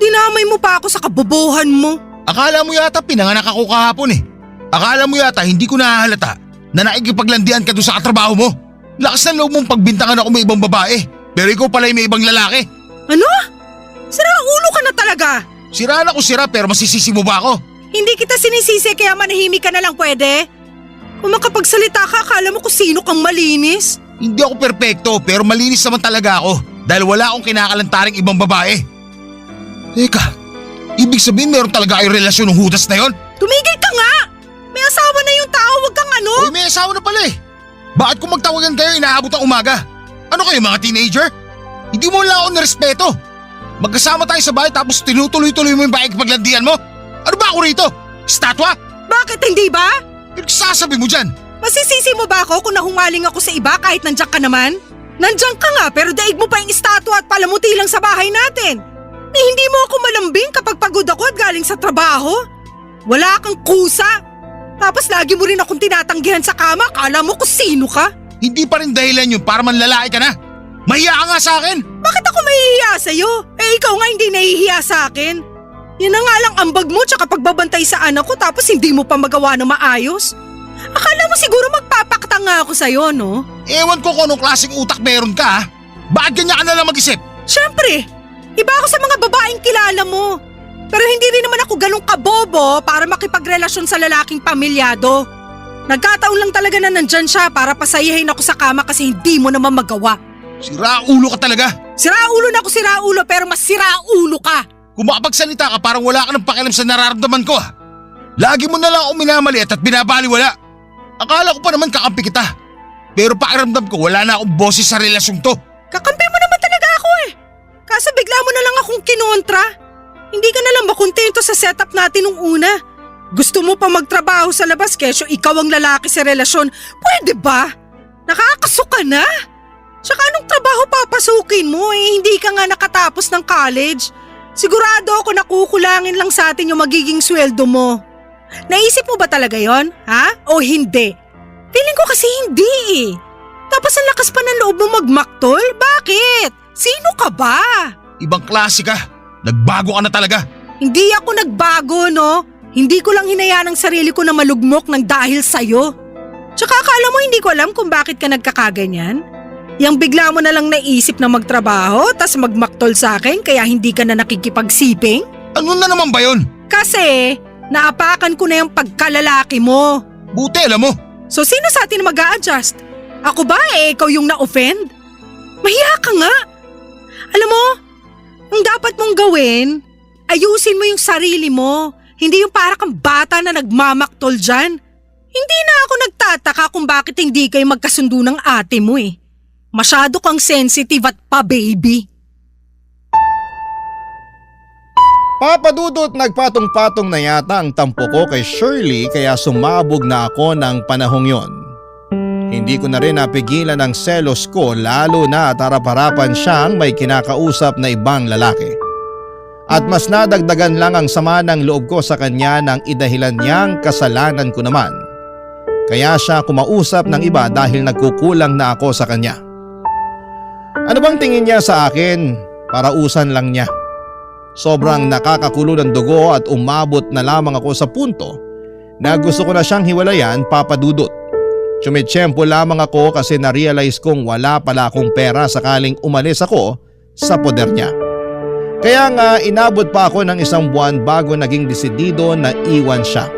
Dinamay mo pa ako sa kabobohan mo. Akala mo yata pinanganak ako kahapon eh. Akala mo yata hindi ko nahahalata na naikipaglandian ka doon sa katrabaho mo. Lakas ng loob mong pagbintangan ako may ibang babae. Pero ikaw pala may ibang lalaki. Ano? Sira ulo ka na talaga. Sira na ko sira pero masisisi mo ba ako? Hindi kita sinisisi kaya manahimik ka na lang pwede? Kung makapagsalita ka, akala mo kung sino kang malinis? Hindi ako perpekto pero malinis naman talaga ako dahil wala akong kinakalantaring ibang babae. Teka, ibig sabihin meron talaga kayong relasyon ng hudas na yon? Tumigil ka nga! May asawa na yung tao, wag kang ano? Uy, may asawa na pala eh. Bakit kung magtawagan kayo inaabot ang umaga? Ano kayo mga teenager? Hindi mo lang ako nirespeto. Magkasama tayo sa bahay tapos tinutuloy-tuloy mo yung pakikipaglandian mo? Ano ba ako rito? Statwa? Bakit hindi ba? Ano sasabi mo dyan? Masisisi mo ba ako kung nahumaling ako sa iba kahit nandiyan ka naman? Nandiyan ka nga pero daig mo pa yung estatwa at palamuti lang sa bahay natin. Hindi mo ako malambing kapag pagod ako at galing sa trabaho. Wala kang kusa. Tapos lagi mo rin akong tinatanggihan sa kama, akala mo kung sino ka? Hindi pa rin dahilan yun para manlalaki ka na. Mahiya ka nga sa akin. Bakit ako mahihiya sa'yo? Ikaw nga hindi nahihiya sa akin. Yan na nga lang ambag mo tsaka pagbabantay sa anak ko tapos hindi mo pa magawa na maayos. Akala mo siguro magpapakta nga ako sa'yo, no? Ewan ko kung anong klaseng utak meron ka, ha? Bakit ganyan ka na lang mag-isip? Siyempre, iba ako sa mga babaeng kilala mo. Pero hindi rin naman ako ganun kabobo para makipagrelasyon sa lalaking pamilyado. Nagkataon lang talaga na nandyan siya para pasayahin ako sa kama kasi hindi mo naman magawa. Siraulo ka talaga. Siraulo na ako siraulo pero mas siraulo ka. Kung makapagsalita ka parang wala ka ng pakialam sa nararamdaman ko, ha? Lagi mo na lang ako minamaliit at binabaliwala. Akala ko pa naman kakampi kita. Pero pakiramdam ko wala na akong boses sa relasyong to. Kakampi mo naman talaga ako eh. Kaso bigla mo na lang akong kinontra. Hindi ka na lang ba kontento sa setup natin nung una? Gusto mo pa magtrabaho sa labas kesyo ikaw ang lalaki sa relasyon. Pwede ba? Nakakasuka na. Tsaka anong trabaho papasukin mo eh? Hindi ka nga nakatapos ng college. Sigurado ako nakukulangin lang sa atin yung magiging sweldo mo. Naisip mo ba talaga yon? Ha? O hindi? Feeling ko kasi hindi eh. Tapos ang lakas pa ng loob mo magmaktol? Bakit? Sino ka ba? Ibang klase ka. Nagbago ka na talaga. Hindi ako nagbago, no? Hindi ko lang hinayaan ang sarili ko na malugmok ng dahil sa'yo. Tsaka akala mo hindi ko alam kung bakit ka nagkakaganyan? Yang bigla mo na lang naisip na magtrabaho tas magmaktol sa akin kaya hindi ka na nakikipagsiping? Ano na naman ba yun? Kasi naapakan ko na yung pagkalalaki mo. Buti alam mo. So sino sa atin mag-a-adjust? Ako ba ikaw yung na-offend? Mahiya ka nga. Alam mo, ang dapat mong gawin, ayusin mo yung sarili mo. Hindi yung para kang bata na nagmamaktol dyan. Hindi na ako nagtataka kung bakit hindi kayo magkasundo ng ate mo eh. Masyado kang sensitive at pa-baby. Papa Dudut, nagpatong-patong na yata ang tampo ko kay Shirley kaya sumabog na ako ng panahong yon. Hindi ko na rin napigilan ang selos ko lalo na at harap-harapan siyang may kinakausap na ibang lalaki. At mas nadagdagan lang ang sama ng loob ko sa kanya nang idahilan niyang kasalanan ko naman. Kaya siya kumausap ng iba dahil nagkukulang na ako sa kanya. Ano bang tingin niya sa akin? Parausan lang niya. Sobrang nakakakulo ng dugo at umabot na lamang ako sa punto na gusto ko na siyang hiwalayan, Papa Dudut. Tsumitsyempo lamang ako kasi na-realize kong wala pala akong pera sakaling umalis ako sa poder niya. Kaya nga inabot pa ako ng 1 buwan bago naging desidido na iwan siya.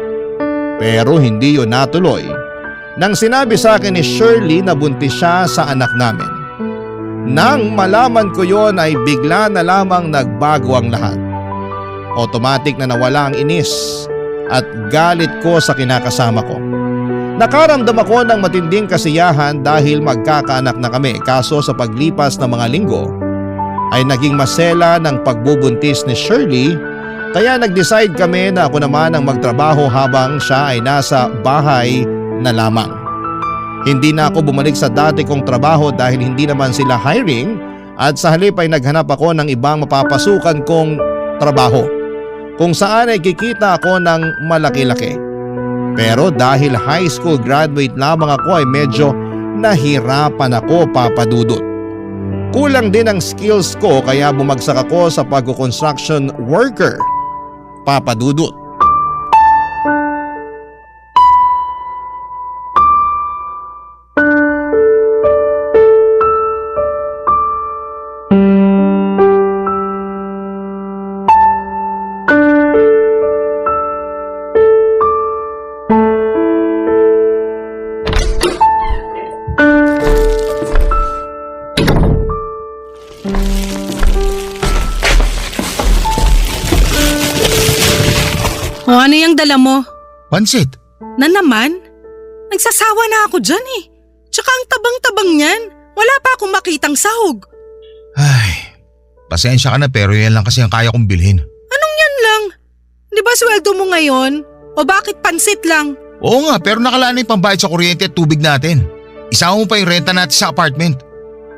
Pero hindi yun natuloy nang sinabi sa akin ni Shirley na buntis siya sa anak namin. Nang malaman ko yon ay bigla na lamang nagbago ang lahat. Automatic na nawala ang inis at galit ko sa kinakasama ko. Nakaramdam ako ng matinding kasiyahan dahil magkakaanak na kami, kaso sa paglipas ng mga linggo ay naging masela ng pagbubuntis ni Shirley, kaya nag-decide kami na ako naman ang magtrabaho habang siya ay nasa bahay na lamang. Hindi na ako bumalik sa dati kong trabaho dahil hindi naman sila hiring at sa halip ay naghanap ako ng ibang mapapasukan kong trabaho kung saan ay kikita ako ng malaki-laki. Pero dahil high school graduate lamang ako ay medyo nahirapan ako, Papa Dudut. Kulang din ang skills ko kaya bumagsak ako sa pagko-construction worker, Papa Dudut. O ano yung dala mo? Pansit. Na naman? Nagsasawa na ako dyan eh. Tsaka ang tabang-tabang niyan. Wala pa akong makitang sahog. Ay, pasensya ka na pero yan lang kasi ang kaya kong bilhin. Anong yan lang? Di ba sweldo mo ngayon? O bakit pansit lang? Oo nga, pero nakalaan na yung pambayad sa kuryente at tubig natin. Isama mo pa yung renta natin sa apartment.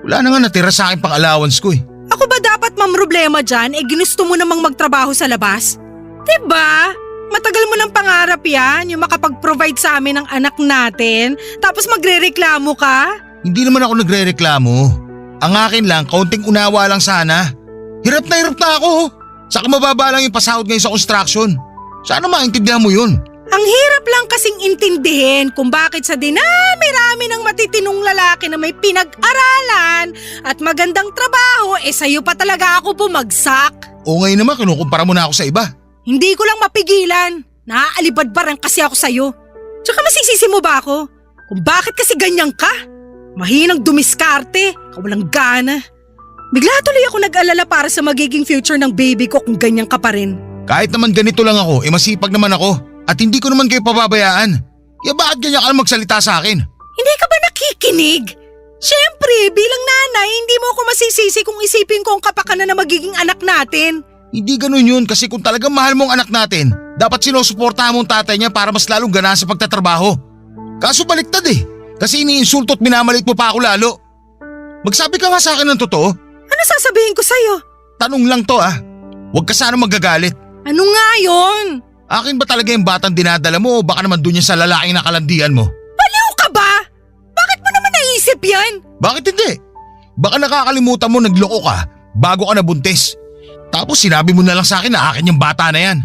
Wala na nga natira sa akin pang allowance ko eh. Ako ba dapat mamroblema dyan ginusto mo namang magtrabaho sa labas? Diba? Matagal mo ng pangarap yan, yung makapag-provide sa amin ng anak natin, tapos magre-reklamo ka? Hindi naman ako nagre-reklamo. Ang akin lang, kaunting unawa lang sana. Hirap na ako. Saka mababa lang yung pasahod ngayon sa construction. Sana maintindihan mo yun. Ang hirap lang kasing intindihin kung bakit sa dinami-rami ng matitinong lalaki na may pinag-aralan at magandang trabaho, sa'yo pa talaga ako bumagsak. O ngayon naman, kinukumpara mo na ako sa iba. Hindi ko lang mapigilan. Naaalibadbaran kasi ako sa'yo. Tsaka masisisi mo ba ako? Kung bakit kasi ganyan ka? Mahinang dumiskarte, kawalang gana. Bigla tuloy ako nag-alala para sa magiging future ng baby ko kung ganyan ka pa rin. Kahit naman ganito lang ako, masipag naman ako. At hindi ko naman kayo pababayaan. Kaya bakit ganyan ka lang magsalita sa akin? Hindi ka ba nakikinig? Siyempre, bilang nanay, hindi mo ako masisisi kung isipin ko ang kapakanan na magiging anak natin. Hindi ganun yun kasi kung talagang mahal mo ang anak natin, dapat sinusuportahan mo ang tatay niya para mas lalong gana sa pagtatrabaho. Kaso baliktad eh, kasi iniinsulto at minamalit mo pa ako lalo. Magsabi ka nga sa akin ng totoo. Ano sasabihin ko sa'yo? Tanong lang to ah, huwag ka sana magagalit. Ano nga yun? Akin ba talaga yung batang dinadala mo o baka naman dun yan sa lalaking nakalandian mo? Baliw ka ba? Bakit mo naman naisip yan? Bakit hindi? Baka nakakalimutan mo nagloko ka bago ka nabuntis. Tapos sinabi mo na lang sa akin na akin yung bata na yan.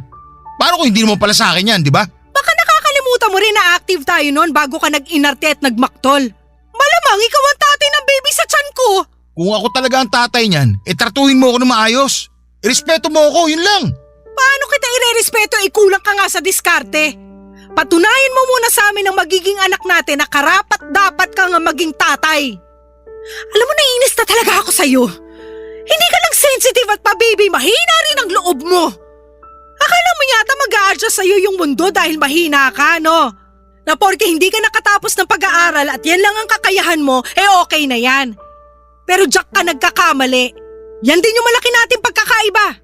Paano kung hindi naman pala sa akin yan, di ba? Baka nakakalimutan mo rin na active tayo noon bago ka nag-inarte at nagmaktol. Malamang ikaw ang tatay ng baby sa tiyan ko. Kung ako talaga ang tatay niyan, tratuhin mo ako na maayos. Irespeto mo ako, yun lang. Paano kita irerespeto kulang ka nga sa diskarte? Patunayan mo muna sa amin ang magiging anak natin na karapat dapat ka nga maging tatay. Alam mo, naiinis na talaga ako sa'yo. Hindi ka lang sensitive at pa-baby, mahina rin ang loob mo. Akala mo yata mag-a-adjust sa'yo yung mundo dahil mahina ka, no? Na porke hindi ka nakatapos ng pag-aaral at yan lang ang kakayahan mo, okay na yan. Pero Jack ka nagkakamali. Yan din yung malaki nating pagkakaiba.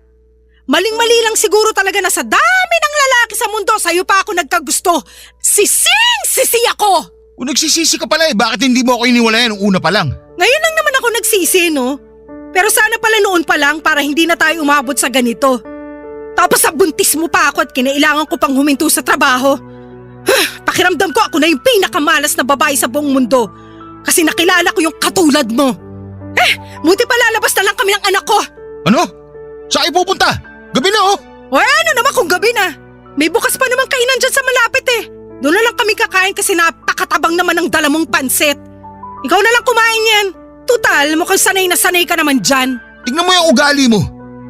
Maling-mali lang siguro talaga na sa dami ng lalaki sa mundo, sa'yo pa ako nagkagusto. Sisi ako! Kung nagsisisi ka pala bakit hindi mo ako iniwalayan nung una pa lang? Ngayon lang naman ako nagsisi, no? Pero sana pala noon pa lang para hindi na tayo umabot sa ganito. Tapos sa buntis mo pa ako at kinailangan ko pang huminto sa trabaho. Pakiramdam ko ako na yung pinakamalas na babae sa buong mundo. Kasi nakilala ko yung katulad mo. Buti pa lalabas na lang kami ng anak ko. Ano? Saan kayo pupunta? Gabi na oh. O ano naman kung gabi na? May bukas pa naman kainan dyan sa malapit eh. Doon na lang kami kakain kasi napakatabang naman ng dala mong pansit. Ikaw na lang kumain yan. Tutal, mukhang sanay na sanay ka naman dyan. Tingnan mo yung ugali mo.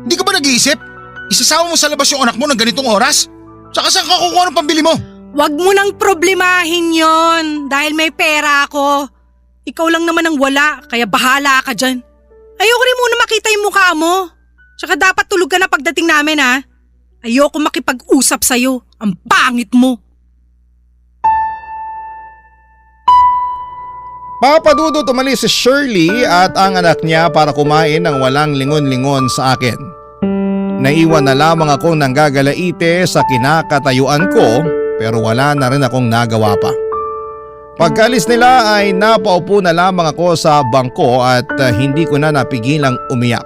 Hindi ka ba nag-iisip? Isasama mo sa labas yung anak mo ng ganitong oras? Saka saan ka kukuha ng pambili mo? Huwag mo nang problemahin yon dahil may pera ako. Ikaw lang naman ang wala, kaya bahala ka dyan. Ayoko rin muna makita yung mukha mo. Tsaka dapat tulog ka na pagdating namin ha. Ayoko makipag-usap sa'yo. Ang pangit mo. Papadudot umalis si Shirley at ang anak niya para kumain ng walang lingon-lingon sa akin. Naiwan na lamang akong nanggagalaite sa kinakatayuan ko pero wala na rin akong nagawa pa. Pagkalis nila ay napaupo na lamang ako sa bangko at hindi ko na napigilang umiyak.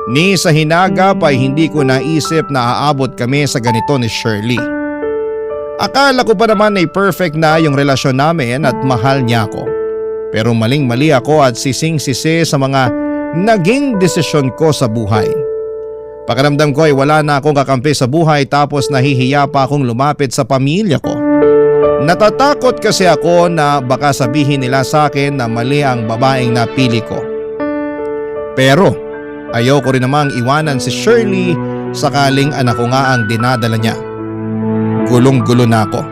Ni sa hinagap ay hindi ko naisip na aabot kami sa ganito ni Shirley. Akala ko pa naman ay perfect na yung relasyon namin at mahal niya ako. Pero maling-mali ako at sising-sisi sa mga naging desisyon ko sa buhay. Pakiramdam ko ay wala na akong kakampi sa buhay tapos nahihiya pa akong lumapit sa pamilya ko. Natatakot kasi ako na baka sabihin nila sa akin na mali ang babaeng napili ko. Pero ayoko rin namang iwanan si Shirley sakaling anak ko nga ang dinadala niya. Gulong-gulo na ako.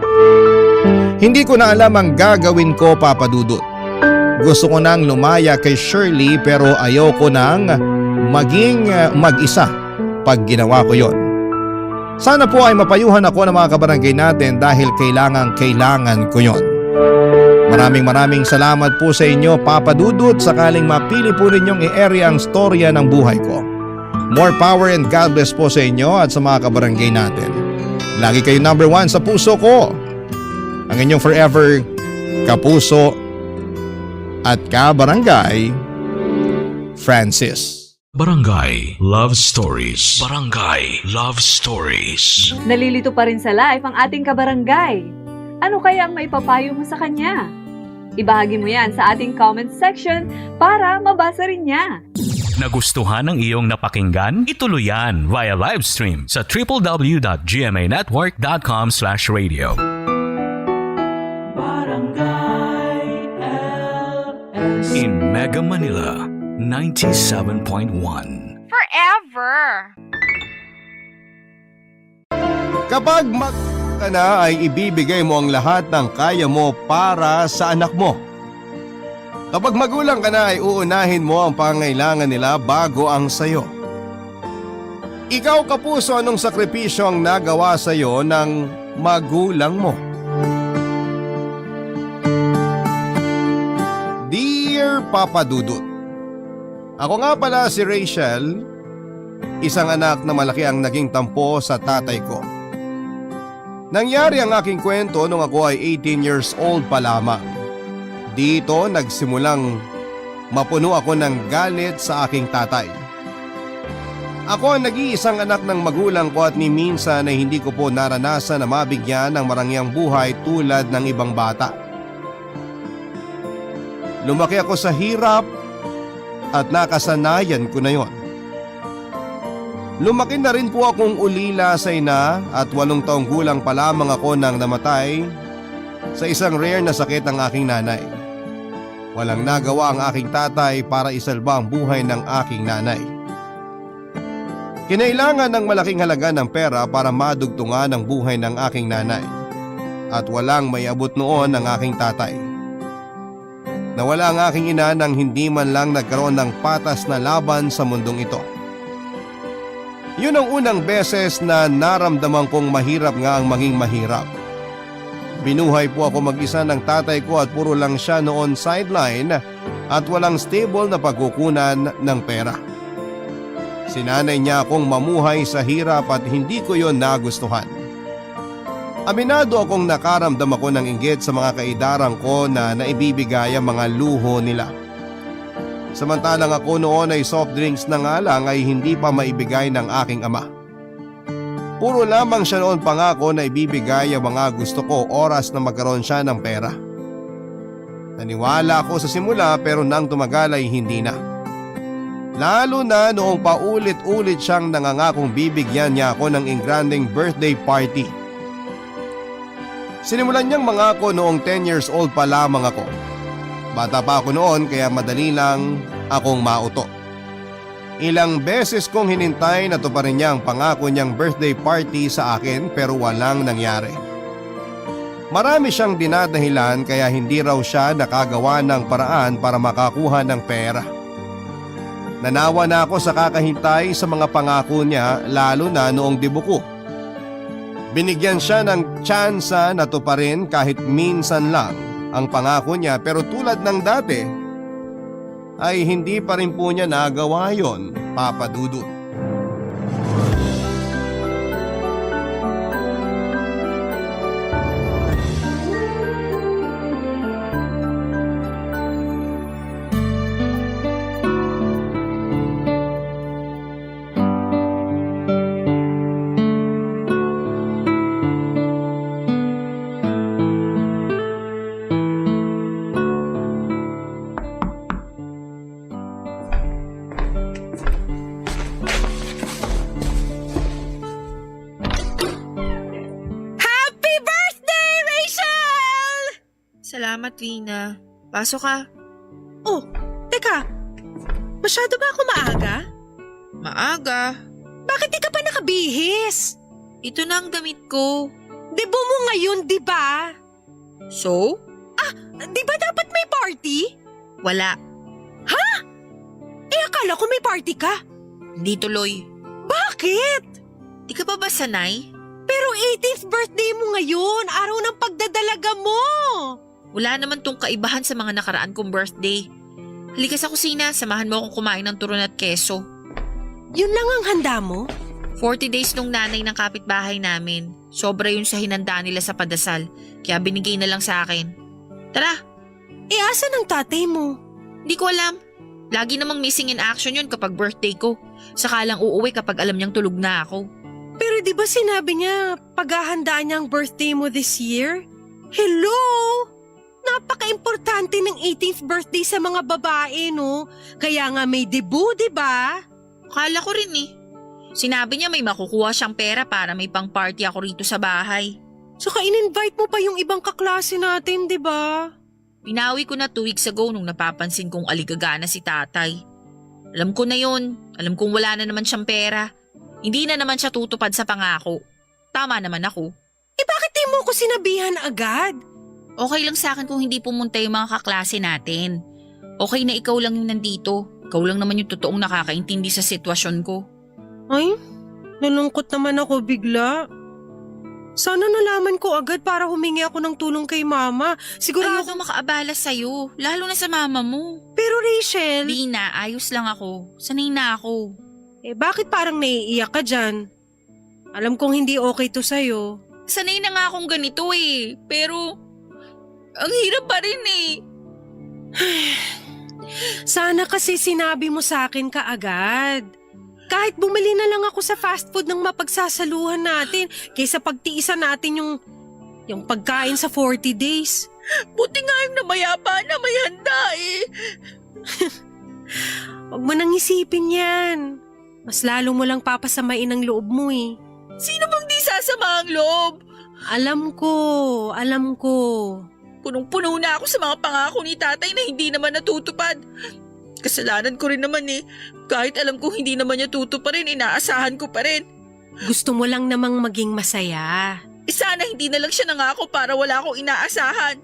Hindi ko na alam ang gagawin ko, Papa Dudut. Gusto ko nang lumaya kay Shirley pero ayoko nang maging mag-isa pag ginawa ko yon. Sana po ay mapayuhan ako ng mga kabarangay natin dahil kailangan ko yon. Maraming salamat po sa inyo, Papa Dudut, sakaling mapili po ninyong i-area ang storya ng buhay ko. More power and God bless po sa inyo at sa mga kabarangay natin. Lagi kayo number 1 sa puso ko. Ang inyong forever kapuso at kabarangay, Francis. Barangay Love Stories. Barangay Love Stories. Nalilito pa rin sa life ang ating kabarangay. Ano kaya ang maipapayo mo sa kanya? Ibahagi mo yan sa ating comment section para mabasa rin niya. Nagustuhan ng iyong napakinggan? Ituloy yan via live stream sa www.gmanetwork.com/radio. In Mega Manila, 97.1. Forever! Kapag ka na ay ibibigay mo ang lahat ng kaya mo para sa anak mo. Kapag magulang ka na ay uunahin mo ang pangailangan nila bago ang sayo. Ikaw, kapuso, anong sakripisyo ang nagawa sayo ng magulang mo? Dear Papa Dudut, ako nga pala si Rachel, isang anak na malaki ang naging tampo sa tatay ko. Nangyari ang aking kwento nung ako ay 18 years old pa lamang. Dito nagsimulang mapuno ako ng galit sa aking tatay. Ako ang nag-iisang anak ng magulang ko at ni minsan ay hindi ko po naranasan na mabigyan ng marangyang buhay tulad ng ibang bata. Lumaki ako sa hirap at nakasanayan ko na yon. Lumaki na rin po akong ulila sa ina at 8 taong gulang pa lamang ako nang namatay sa isang rare na sakit ng aking nanay. Walang nagawa ang aking tatay para isalba ang buhay ng aking nanay. Kinailangan ng malaking halaga ng pera para madugtungan ang buhay ng aking nanay at walang may abot noon ang aking tatay. Nawala ang aking ina nang hindi man lang nagkaroon ng patas na laban sa mundong ito. Yun ang unang beses na naramdaman kong mahirap nga ang maging mahirap. Binuhay po ako mag-isa ng tatay ko at puro lang siya noon sideline at walang stable na pagkukunan ng pera. Sinanay niya akong mamuhay sa hirap at hindi ko yon nagustuhan. Aminado akong nakaramdam ako ng inggit sa mga kaidarang ko na naibibigay ang mga luho nila. Samantalang ako noon ay soft drinks na nga lang ay hindi pa maibigay ng aking ama. Puro lamang siya noon pangako na ibibigay ang mga gusto ko oras na magkaroon siya ng pera. Naniwala ako sa simula pero nang tumagal ay hindi na. Lalo na noong paulit-ulit siyang nangangakong bibigyan niya ako ng engranding birthday party. Sinimulan niyang mangako noong 10 years old pa lamang ako. Bata pa ako noon kaya madali lang akong mauto. Ilang beses kong hinintay na tuparin niya ang pangako niyang birthday party sa akin pero walang nangyari. Marami siyang dinadahilan kaya hindi raw siya nakagawa ng paraan para makakuha ng pera. Nanawa na ako sa kakahintay sa mga pangako niya lalo na noong debut ko. Binigyan siya ng tsansa na tuparin kahit minsan lang ang pangako niya pero tulad ng dati ay hindi pa rin po niya nagawa yon, Papa Dudut. Happy birthday, Rachel! Salamat, Rina. Pasok ka. Oh, teka. Masyado ba ako maaga? Maaga. Bakit di ka pa nakabihis? Ito na ang damit ko. Debo mo ngayon, di ba? So? Di ba dapat may party? Wala. Akala ko may party ka. Hindi tuloy. Bakit? Di ka pa ba sanay? Pero 18th birthday mo ngayon, araw ng pagdadalaga mo. Wala naman tong kaibahan sa mga nakaraan kong birthday. Halika sa kusina, samahan mo akong kumain ng turon at keso. Yun lang ang handa mo? 40 days nung nanay ng kapitbahay namin. Sobra yun sa hinanda nila sa padasal, kaya binigay na lang sa akin. Tara, Asan ang tatay mo? hindi ko alam. Lagi namang missing in action yun kapag birthday ko. Saka lang uuwi kapag alam niyang tulog na ako. Pero di ba sinabi niya paghahandaan niya ang birthday mo this year? Hello! Napaka-importante ng 18th birthday sa mga babae, no? Kaya nga may debut, di ba? Akala ko rin eh. Sinabi niya may makukuha siyang pera para may pang-party ako rito sa bahay. Saka in-invite mo pa yung ibang kaklase natin, di ba? Pinawi ko na 2 weeks ago nung napapansin kong aligagana si tatay. Alam ko na yun. Alam kong wala na naman siyang pera. Hindi na naman siya tutupad sa pangako. Tama naman ako. Bakit di mo ko sinabihan agad? Okay lang sa akin kung hindi pumunta yung mga kaklase natin. Okay na ikaw lang yung nandito. Ikaw lang naman yung totoong nakakaintindi sa sitwasyon ko. Ay, nalungkot naman ako bigla. Sana nalaman ko agad para humingi ako ng tulong kay mama. Sigurado. Ayoko makaabala sa'yo, lalo na sa mama mo. Pero Rachel, Lina, ayos lang ako. Sanay na ako. bakit parang naiiyak ka dyan? Alam kong hindi okay to sa'yo. Sanay na nga akong ganito eh. Pero, ang hirap pa rin eh. Sana kasi sinabi mo sa akin kaagad. Kahit bumili na lang ako sa fast food ng mapagsasaluhan natin kaysa pagtiisan natin yung pagkain sa 40 days. Buti nga yung namayapa na may handa eh. Huwag mo nang isipin yan. Mas lalo mo lang papasamain ang loob mo eh. Sino bang di sasama ang loob? Alam ko. Punong-puno na ako sa mga pangako ni tatay na hindi naman natutupad. Kasalanan ko rin naman eh. Kahit alam kong hindi naman niya tutuparin, inaasahan ko pa rin. Gusto mo lang namang maging masaya. Sana hindi na lang siya nangako para wala akong inaasahan.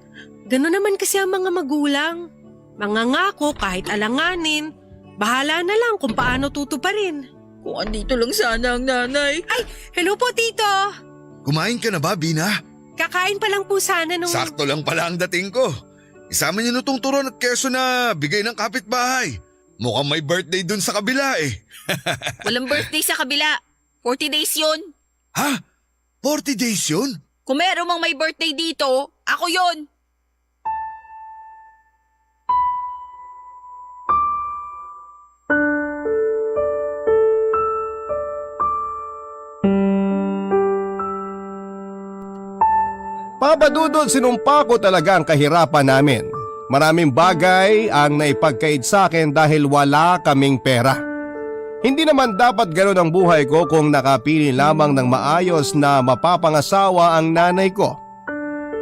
Gano'n naman kasi ang mga magulang. Mangangako kahit alanganin. Bahala na lang kung paano tutuparin. Kung andito lang sana ang nanay. Ay, hello po tito. Kumain ka na ba, Bina? Kakain pa lang po sana nung... Sakto lang pala ang dating ko. Isama niyo na tong turon at keso na bigay ng kapitbahay. Mukhang may birthday dun sa kabila eh. Walang birthday sa kabila. 40 days yun. Ha? 40 days yun? Kung meron mang may birthday dito, ako yon. Papa Dudut, sinumpa ko talaga ang kahirapan namin. Maraming bagay ang naipagkait sa akin dahil wala kaming pera. Hindi naman dapat ganoon ang buhay ko kung nakapili lamang ng maayos na mapapangasawa ang nanay ko.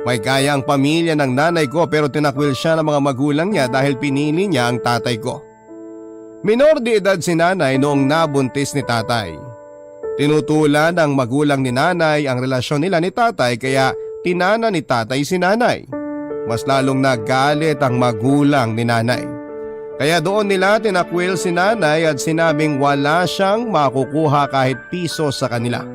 May kaya ang pamilya ng nanay ko pero tinakwil siya ng mga magulang niya dahil pinili niya ang tatay ko. Minor de edad si nanay noong nabuntis ni tatay. Tinutulan ng magulang ni nanay ang relasyon nila ni tatay kaya tinana ni tatay si nanay. Mas lalong nagalit ang magulang ni nanay. Kaya doon nila tinakwil si nanay at sinabing wala siyang makukuha kahit piso sa kanila.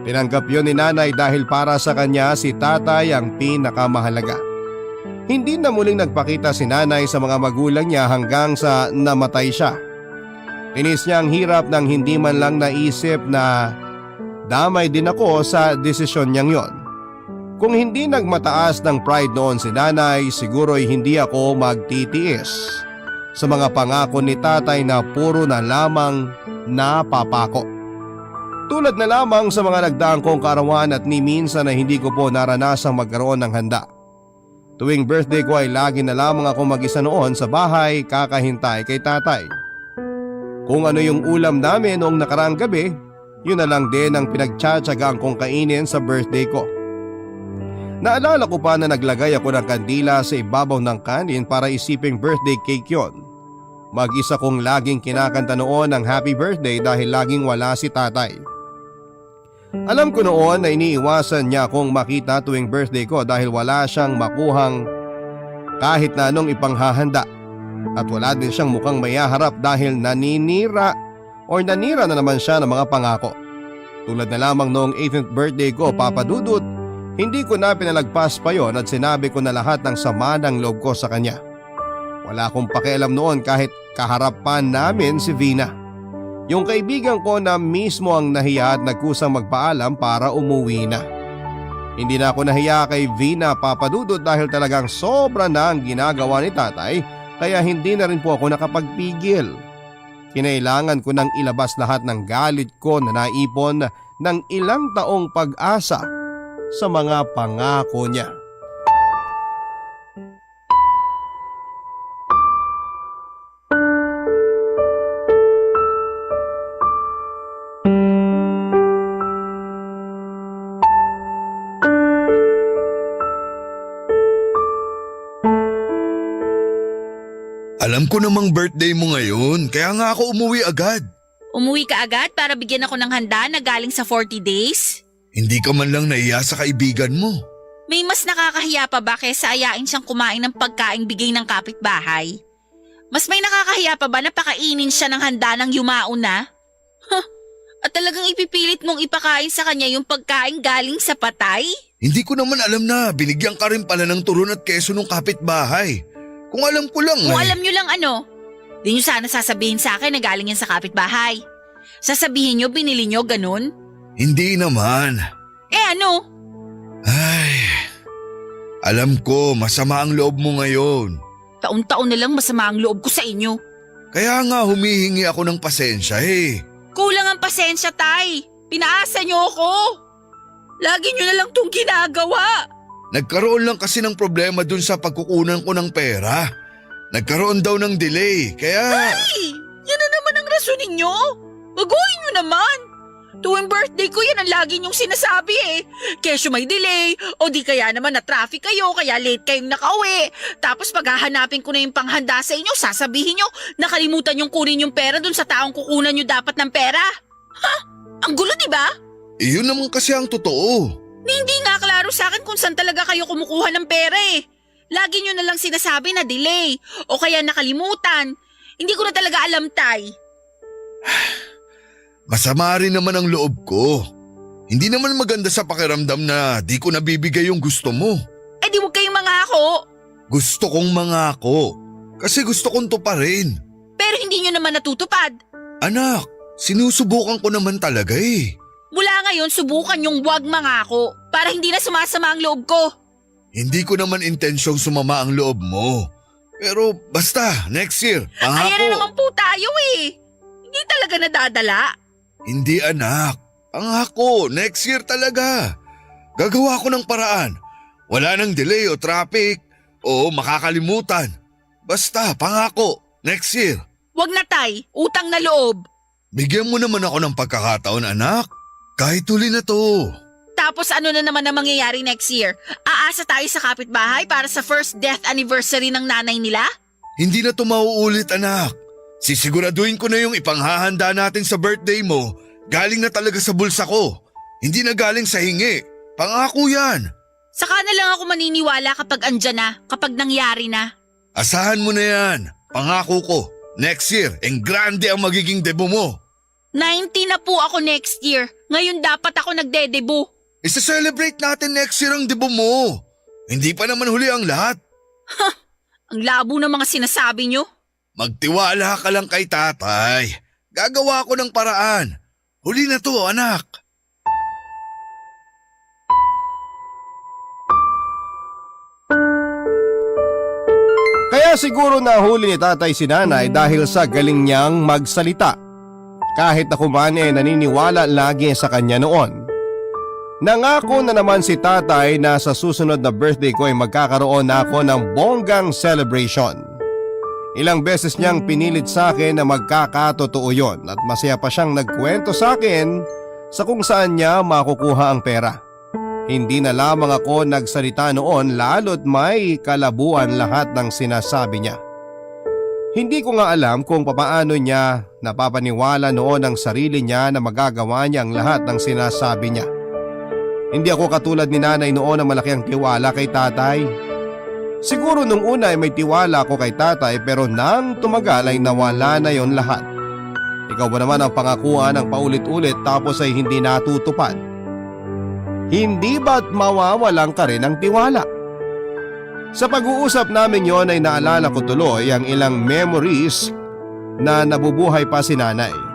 Tinanggap yun ni nanay dahil para sa kanya si tatay ang pinakamahalaga. Hindi na muling nagpakita si nanay sa mga magulang niya hanggang sa namatay siya. Tinis niya ang hirap nang hindi man lang naisip na damay din ako sa desisyon niyang yon. Kung hindi nagmataas ng pride noon si nanay, siguro'y hindi ako magtitiis sa mga pangako ni tatay na puro na lamang napapako. Tulad na lamang sa mga nagdaang kong kaarawan at ni minsan na hindi ko po naranasang magkaroon ng handa. Tuwing birthday ko ay lagi na lamang ako mag-isa noon sa bahay kakahintay kay tatay. Kung ano yung ulam namin noong nakaraang gabi, yun na lang din ang pinagtsatsagaan kong kainin sa birthday ko. Naalala ko pa na naglagay ako ng kandila sa ibabaw ng kanin para isiping birthday cake yon. Mag-isa kong laging kinakanta noon ng happy birthday dahil laging wala si tatay. Alam ko noon na iniiwasan niya akong makita tuwing birthday ko dahil wala siyang makuhang kahit na anong ipanghahanda. At wala din siyang mukhang mayaharap dahil nanira na naman siya ng mga pangako. Tulad na lamang noong 18th birthday ko, Papa Dudut, hindi ko na pinalagpas pa yon at sinabi ko na lahat ng sama ng loob ko sa kanya. Wala akong pakialam noon kahit kaharapan namin si Vina. Yung kaibigan ko na mismo ang nahiya at nagkusang magpaalam para umuwi na. Hindi na ako nahiya kay Vina, Papa Dudut, dahil talagang sobra na ang ginagawa ni tatay kaya hindi na rin po ako nakapagpigil. Kinailangan ko nang ilabas lahat ng galit ko na naipon ng ilang taong pag-asa sa mga pangako niya. Alam ko namang birthday mo ngayon, kaya nga ako umuwi agad. Umuwi ka agad para bigyan ako ng handa na galing sa 40 days? Hindi ka man lang naiya sa kaibigan mo. May mas nakakahiya pa ba kaysa ayain siyang kumain ng pagkaing bigay ng kapitbahay? Mas may nakakahiya pa ba na pakainin siya ng handa ng yumao na? Huh, at talagang ipipilit mong ipakain sa kanya yung pagkain galing sa patay? Hindi ko naman alam na binigyan ka rin pala ng turon at keso ng kapitbahay. Kung alam ko lang Kung alam nyo lang ano, di nyo sana sasabihin sa akin na galing yan sa kapitbahay. Sasabihin nyo binili nyo ganun? Hindi naman. Ano? Ay, alam ko masama ang loob mo ngayon. Taon-taon na lang masama ang loob ko sa inyo. Kaya nga humihingi ako ng pasensya eh. Kulang ang pasensya, tay. Pinaasa nyo ako. Lagi nyo na lang tong ginagawa. Nagkaroon lang kasi ng problema dun sa pagkukunan ko ng pera. Nagkaroon daw ng delay, kaya… Ay! Yan na naman ang rason ninyo. Baguhin nyo naman. Tuwing birthday ko yan ang lagi nyong sinasabi eh. Kesyo may delay o di kaya naman na traffic kayo kaya late kayong nakauwi. Tapos paghahanapin ko na yung panghanda sa inyo, sasabihin nyo nakalimutan yung kunin yung pera dun sa taong kukunan nyo dapat ng pera. Ha? Ang gulo diba? Iyon naman kasi ang totoo. Hindi nga klaro sa akin kung saan talaga kayo kumukuha ng pera eh. Lagi nyo na lang sinasabi na delay o kaya nakalimutan. Hindi ko na talaga alam, tay. Masama rin naman ang loob ko. Hindi naman maganda sa pakiramdam na di ko nabibigay yung gusto mo. Eh di huwag kayong mangako. Gusto kong mangako. Kasi gusto kong tuparin. Pero hindi nyo naman natutupad. Anak, sinusubukan ko naman talaga eh. Mula ngayon, subukan yung wag mangako para hindi na sumasama ang loob ko. Hindi ko naman intensyong sumama ang loob mo. Pero basta, next year, pangako. Ayan na naman po tayo eh. Hindi talaga nadadala. Hindi anak, pangako, next year talaga. Gagawa ko ng paraan. Wala nang delay o traffic o makakalimutan. Basta, pangako, next year. Wag na tay, utang na loob. Bigyan mo naman ako ng pagkakataon anak. Kahit huli na to. Tapos ano na naman ang mangyayari next year? Aasa tayo sa kapitbahay para sa first death anniversary ng nanay nila? Hindi na to mauulit, anak. Sisiguraduhin ko na yung ipanghahanda natin sa birthday mo. Galing na talaga sa bulsa ko. Hindi na galing sa hingi. Pangako yan. Saka na lang ako maniniwala kapag andyan na, kapag nangyari na. Asahan mo na yan. Pangako ko. Next year, grande ang magiging debut mo. 90 na po ako next year. Ngayon dapat ako nagde-debut. Isa-celebrate natin next year ang debut mo. Hindi pa naman huli ang lahat. Ang labo ng mga sinasabi nyo. Magtiwala ka lang kay tatay. Gagawa ko ng paraan. Huli na to, anak. Kaya siguro nahuli ni tatay si nanay dahil sa galing niyang magsalita. Kahit ako man naniniwala lagi sa kanya noon. Nangako na naman si tatay na sa susunod na birthday ko ay magkakaroon na ako ng bonggang celebration. Ilang beses niyang pinilit sa akin na magkakatotoo yon at masaya pa siyang nagkwento sa akin sa kung saan niya makukuha ang pera. Hindi na lamang ako nagsalita noon lalo't may kalabuan lahat ng sinasabi niya. Hindi ko nga alam kung papaano niya napapaniwala noon ang sarili niya na magagawa niya ang lahat ng sinasabi niya. Hindi ako katulad ni nanay noon na malaki ang tiwala kay tatay. Siguro nung una ay may tiwala ako kay tatay pero nang tumagal ay nawala na yon lahat. Ikaw ba naman ang pangakuan ng paulit-ulit tapos ay hindi natutupad? Hindi ba't mawawalan ka rin ng tiwala? Sa pag-uusap namin yon ay naalala ko tuloy ang ilang memories na nabubuhay pa si nanay.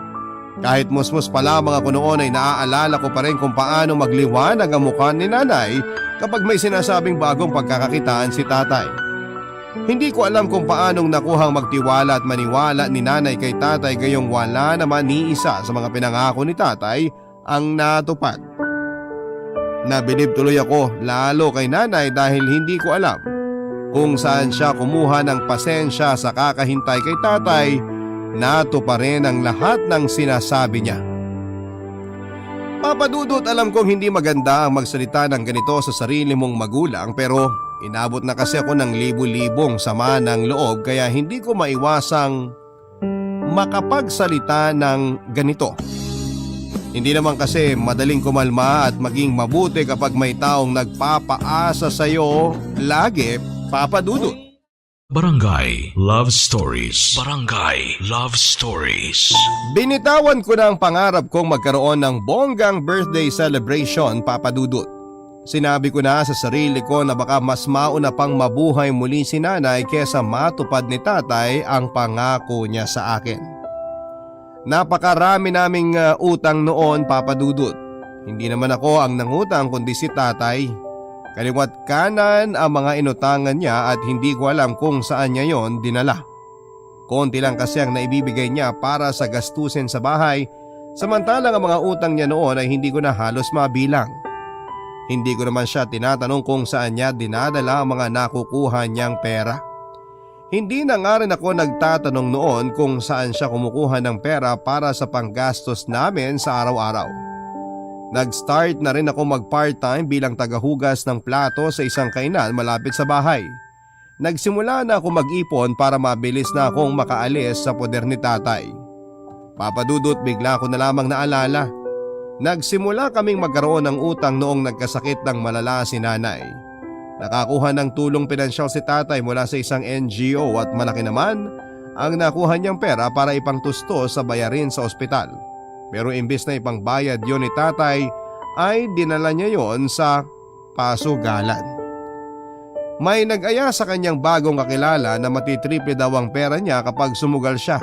Kahit musmus pa lamang ako noon ay naaalala ko pa rin kung paano magliwanag ang mukha ni nanay kapag may sinasabing bagong pagkakakitaan si tatay. Hindi ko alam kung paanong nakuhang magtiwala at maniwala ni nanay kay tatay gayong wala naman ni isa sa mga pinangako ni tatay ang natupad. Nabilib tuloy ako lalo kay nanay dahil hindi ko alam kung saan siya kumuha ng pasensya sa kakahintay kay tatay. Nato pa rin ang lahat ng sinasabi niya. Papadudot, alam kong hindi maganda ang magsalita ng ganito sa sarili mong magulang pero inabot na kasi ako ng libu-libong sama ng loob kaya hindi ko maiwasang makapagsalita ng ganito. Hindi naman kasi madaling kumalma at maging mabuti kapag may taong nagpapaasa sa iyo lagi, papadudot. Barangay Love Stories. Barangay Love Stories. Binitawan ko na ang pangarap kong magkaroon ng bonggang birthday celebration, papadudot. Sinabi ko na sa sarili ko na baka mas mauna pang mabuhay muli si nanay kesa matupad ni tatay ang pangako niya sa akin. Napakarami naming utang noon, papadudot. Hindi naman ako ang nangutang kundi si tatay. Kaliwat kanan ang mga inutangan niya at hindi ko alam kung saan niya yon dinala. Konti lang kasi ang naibibigay niya para sa gastusin sa bahay, samantalang ang mga utang niya noon ay hindi ko na halos mabilang. Hindi ko naman siya tinatanong kung saan niya dinadala ang mga nakukuha niyang pera. Hindi na nga rin ako nagtatanong noon kung saan siya kumukuha ng pera para sa panggastos namin sa araw-araw. Nag-start na rin ako mag-part-time bilang tagahugas ng plato sa isang kainan malapit sa bahay. Nagsimula na ako mag-ipon para mabilis na akong makaalis sa poder ni tatay. Papadudot, bigla ko na lamang naalala. Nagsimula kaming magkaroon ng utang noong nagkasakit ng malala si nanay. Nakakuha ng tulong pinansyal si tatay mula sa isang NGO at malaki naman ang nakuha niyang pera para ipangtusto sa bayarin sa ospital. Pero imbis na ipangbayad yon ni tatay ay dinala niya yon sa pasugalan. May nag-aya sa kanyang bagong kakilala na matitriple daw ang pera niya kapag sumugal siya.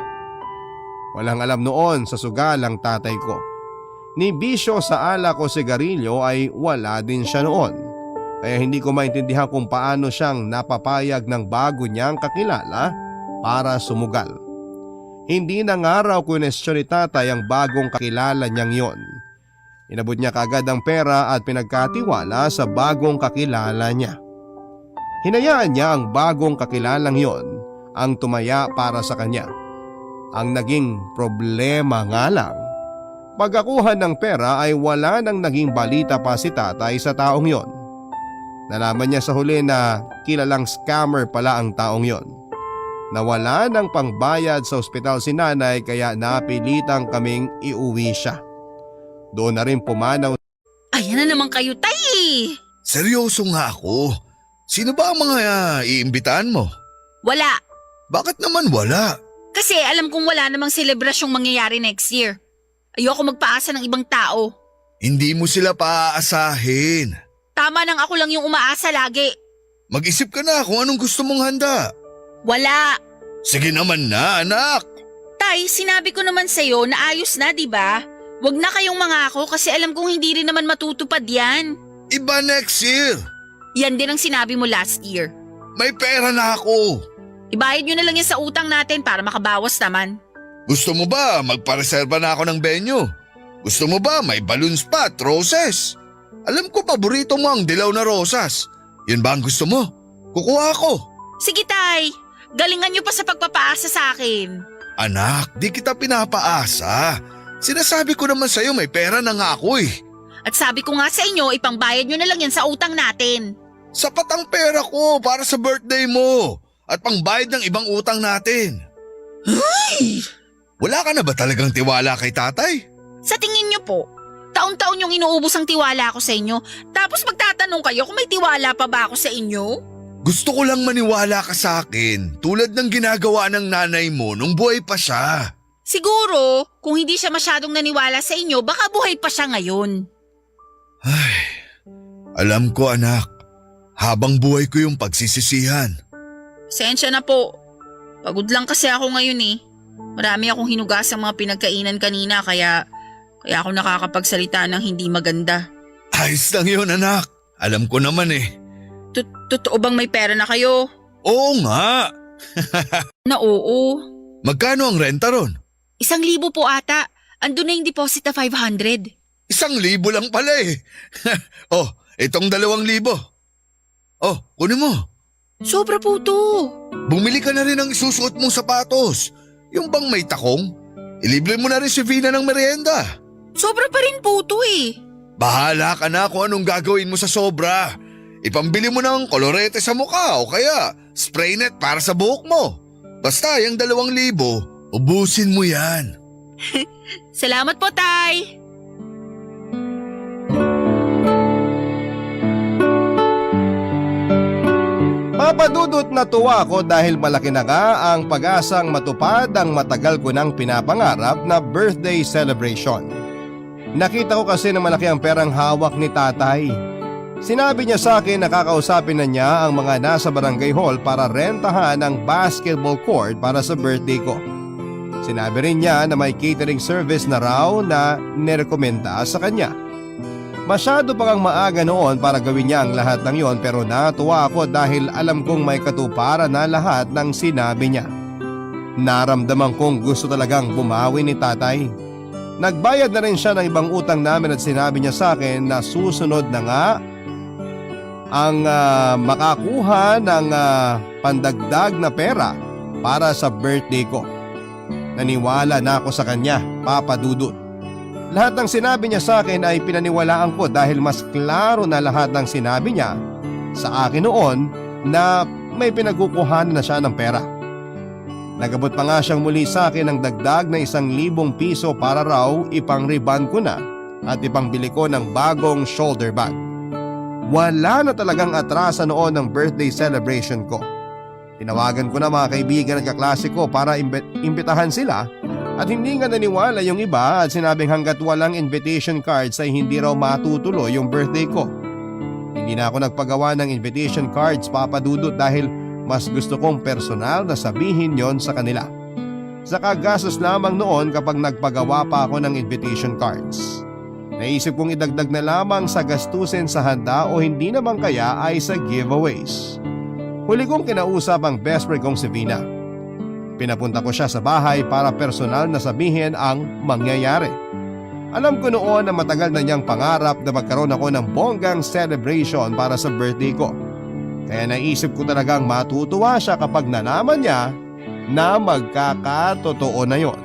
Walang alam noon sa sugalang tatay ko. Ni bisyo sa alak o sigarilyo ay wala din siya noon. Kaya hindi ko maintindihan kung paano siyang napapayag ng bago niyang kakilala para sumugal. Hindi na nga raw kunestyon ni tatay ang bagong kakilala niyang yon. Inabot niya kagad ang pera at pinagkatiwala sa bagong kakilala niya. Hinayaan niya ang bagong kakilalang yon ang tumaya para sa kanya. Ang naging problema nga lang, Pagkakuha ng pera ay wala nang naging balita pa si tatay sa taong yon. Nalaman niya sa huli na kilalang scammer pala ang taong yon. Nawala ng pangbayad sa ospital si nanay kaya napilitang kaming iuwi siya. Doon na rin pumanaw. Ayan na naman kayo, tay! Seryoso nga ako. Sino ba ang mga iimbitahan mo? Wala. Bakit naman wala? Kasi alam kong wala namang selebrasyong mangyayari next year. Ayoko magpaasa ng ibang tao. Hindi mo sila paaasahin. Tama nang ako lang yung umaasa lagi. Mag-isip ka na kung anong gusto mong handa. Wala. Sige naman na, anak. Tay, sinabi ko naman sa'yo na ayos na, di ba? Huwag na kayong mangako kasi alam kong hindi rin naman matutupad yan. Iba next year. Yan din ang sinabi mo last year. May pera na ako. Ibayad nyo na lang yan sa utang natin para makabawas naman. Gusto mo ba magpareserba na ako ng venue? Gusto mo ba may balloons pa at roses? Alam ko paborito mo ang dilaw na rosas. Yun ba ang gusto mo? Kukuha ako. Sige, tay. Galingan nyo pa sa pagpapaasa sa akin. Anak, di kita pinapaasa. Sinasabi ko naman sa'yo may pera na nga ako eh. At sabi ko nga sa inyo, ipangbayad nyo na lang yan sa utang natin. Sapat ang pera ko para sa birthday mo at pangbayad ng ibang utang natin. Ay! Wala ka na ba talagang tiwala kay tatay? Sa tingin nyo po, taon-taon yung inuubos ang tiwala ko sa inyo, tapos magtatanong kayo kung may tiwala pa ba ako sa inyo? Gusto ko lang maniwala ka sa akin tulad ng ginagawa ng nanay mo nung buhay pa siya. Siguro, kung hindi siya masyadong naniwala sa inyo, baka buhay pa siya ngayon. Ay, alam ko anak, habang buhay ko yung pagsisisihan. Sensya na po. Pagod lang kasi ako ngayon eh. Marami akong hinugasang mga pinagkainan kanina kaya ako nakakapagsalita ng hindi maganda. Ayos lang yun anak, alam ko naman eh. Totoo bang may pera na kayo? Oo nga. Na oo. Magkano ang renta ron? 1,000 po ata. Andun na yung deposit na 500. 1,000 lang pala eh. Oh, itong 2,000. Oh, kunin mo. Sobra po to. Bumili ka na rin ng isusuot mong sapatos. Yung bang may takong? Ilibre mo na rin si Vina ng merienda. Sobra pa rin po to eh. Bahala ka na kung anong gagawin mo sa sobra. Ipambili mo ng kolorete sa mukha o kaya spray net para sa buhok mo. Basta yung 2,000, ubusin mo yan. Salamat po, tay. Papadudot na tuwa ako dahil malaki na nga ang pag-asang matupad ang matagal ko nang pinapangarap na birthday celebration. Nakita ko kasi na malaki ang perang hawak ni tatay. Sinabi niya sa akin na kakausapin na niya ang mga nasa barangay hall para rentahan ang basketball court para sa birthday ko. Sinabi rin niya na may catering service na raw na nirekomenda sa kanya. Masyado pa kang maaga noon para gawin niya ang lahat ng yon pero natuwa ako dahil alam kong may katuparan na lahat ng sinabi niya. Naramdaman kong gusto talagang bumawi ni tatay. Nagbayad na rin siya ng ibang utang namin at sinabi niya sa akin na susunod na nga ang makakuha ng pandagdag na pera para sa birthday ko. Naniwala na ako sa kanya, Papa Dudut. Lahat ng sinabi niya sa akin ay pinaniwalaan ko dahil mas klaro na lahat ng sinabi niya sa akin noon na may pinagkukuhanan na siya ng pera. Nagabot pa nga siyang muli sa akin ng dagdag na 1,000 piso para raw ipang-riban ko na at ipangbili ko ng bagong shoulder bag. Wala na talagang atrasa noon ng birthday celebration ko. Tinawagan ko na mga kaibigan at kaklase ko para imbitahan sila at hindi nga naniwala yung iba at sinabing hanggat walang invitation cards ay hindi raw matutuloy yung birthday ko. Hindi na ako nagpagawa ng invitation cards, Papa Dudut, dahil mas gusto kong personal na sabihin yon sa kanila. Saka gastos lamang noon kapag nagpagawa pa ako ng invitation cards. Naisip kong idagdag na lamang sa gastusin sa handa o hindi naman kaya ay sa giveaways. Huli kong kinausap ang best friend kong si Vina. Pinapunta ko siya sa bahay para personal na sabihin ang mangyayari. Alam ko noon na matagal na niyang pangarap na magkaroon ako ng bonggang celebration para sa birthday ko. Kaya naisip ko talagang matutuwa siya kapag nalaman niya na magkakatotoo na yon.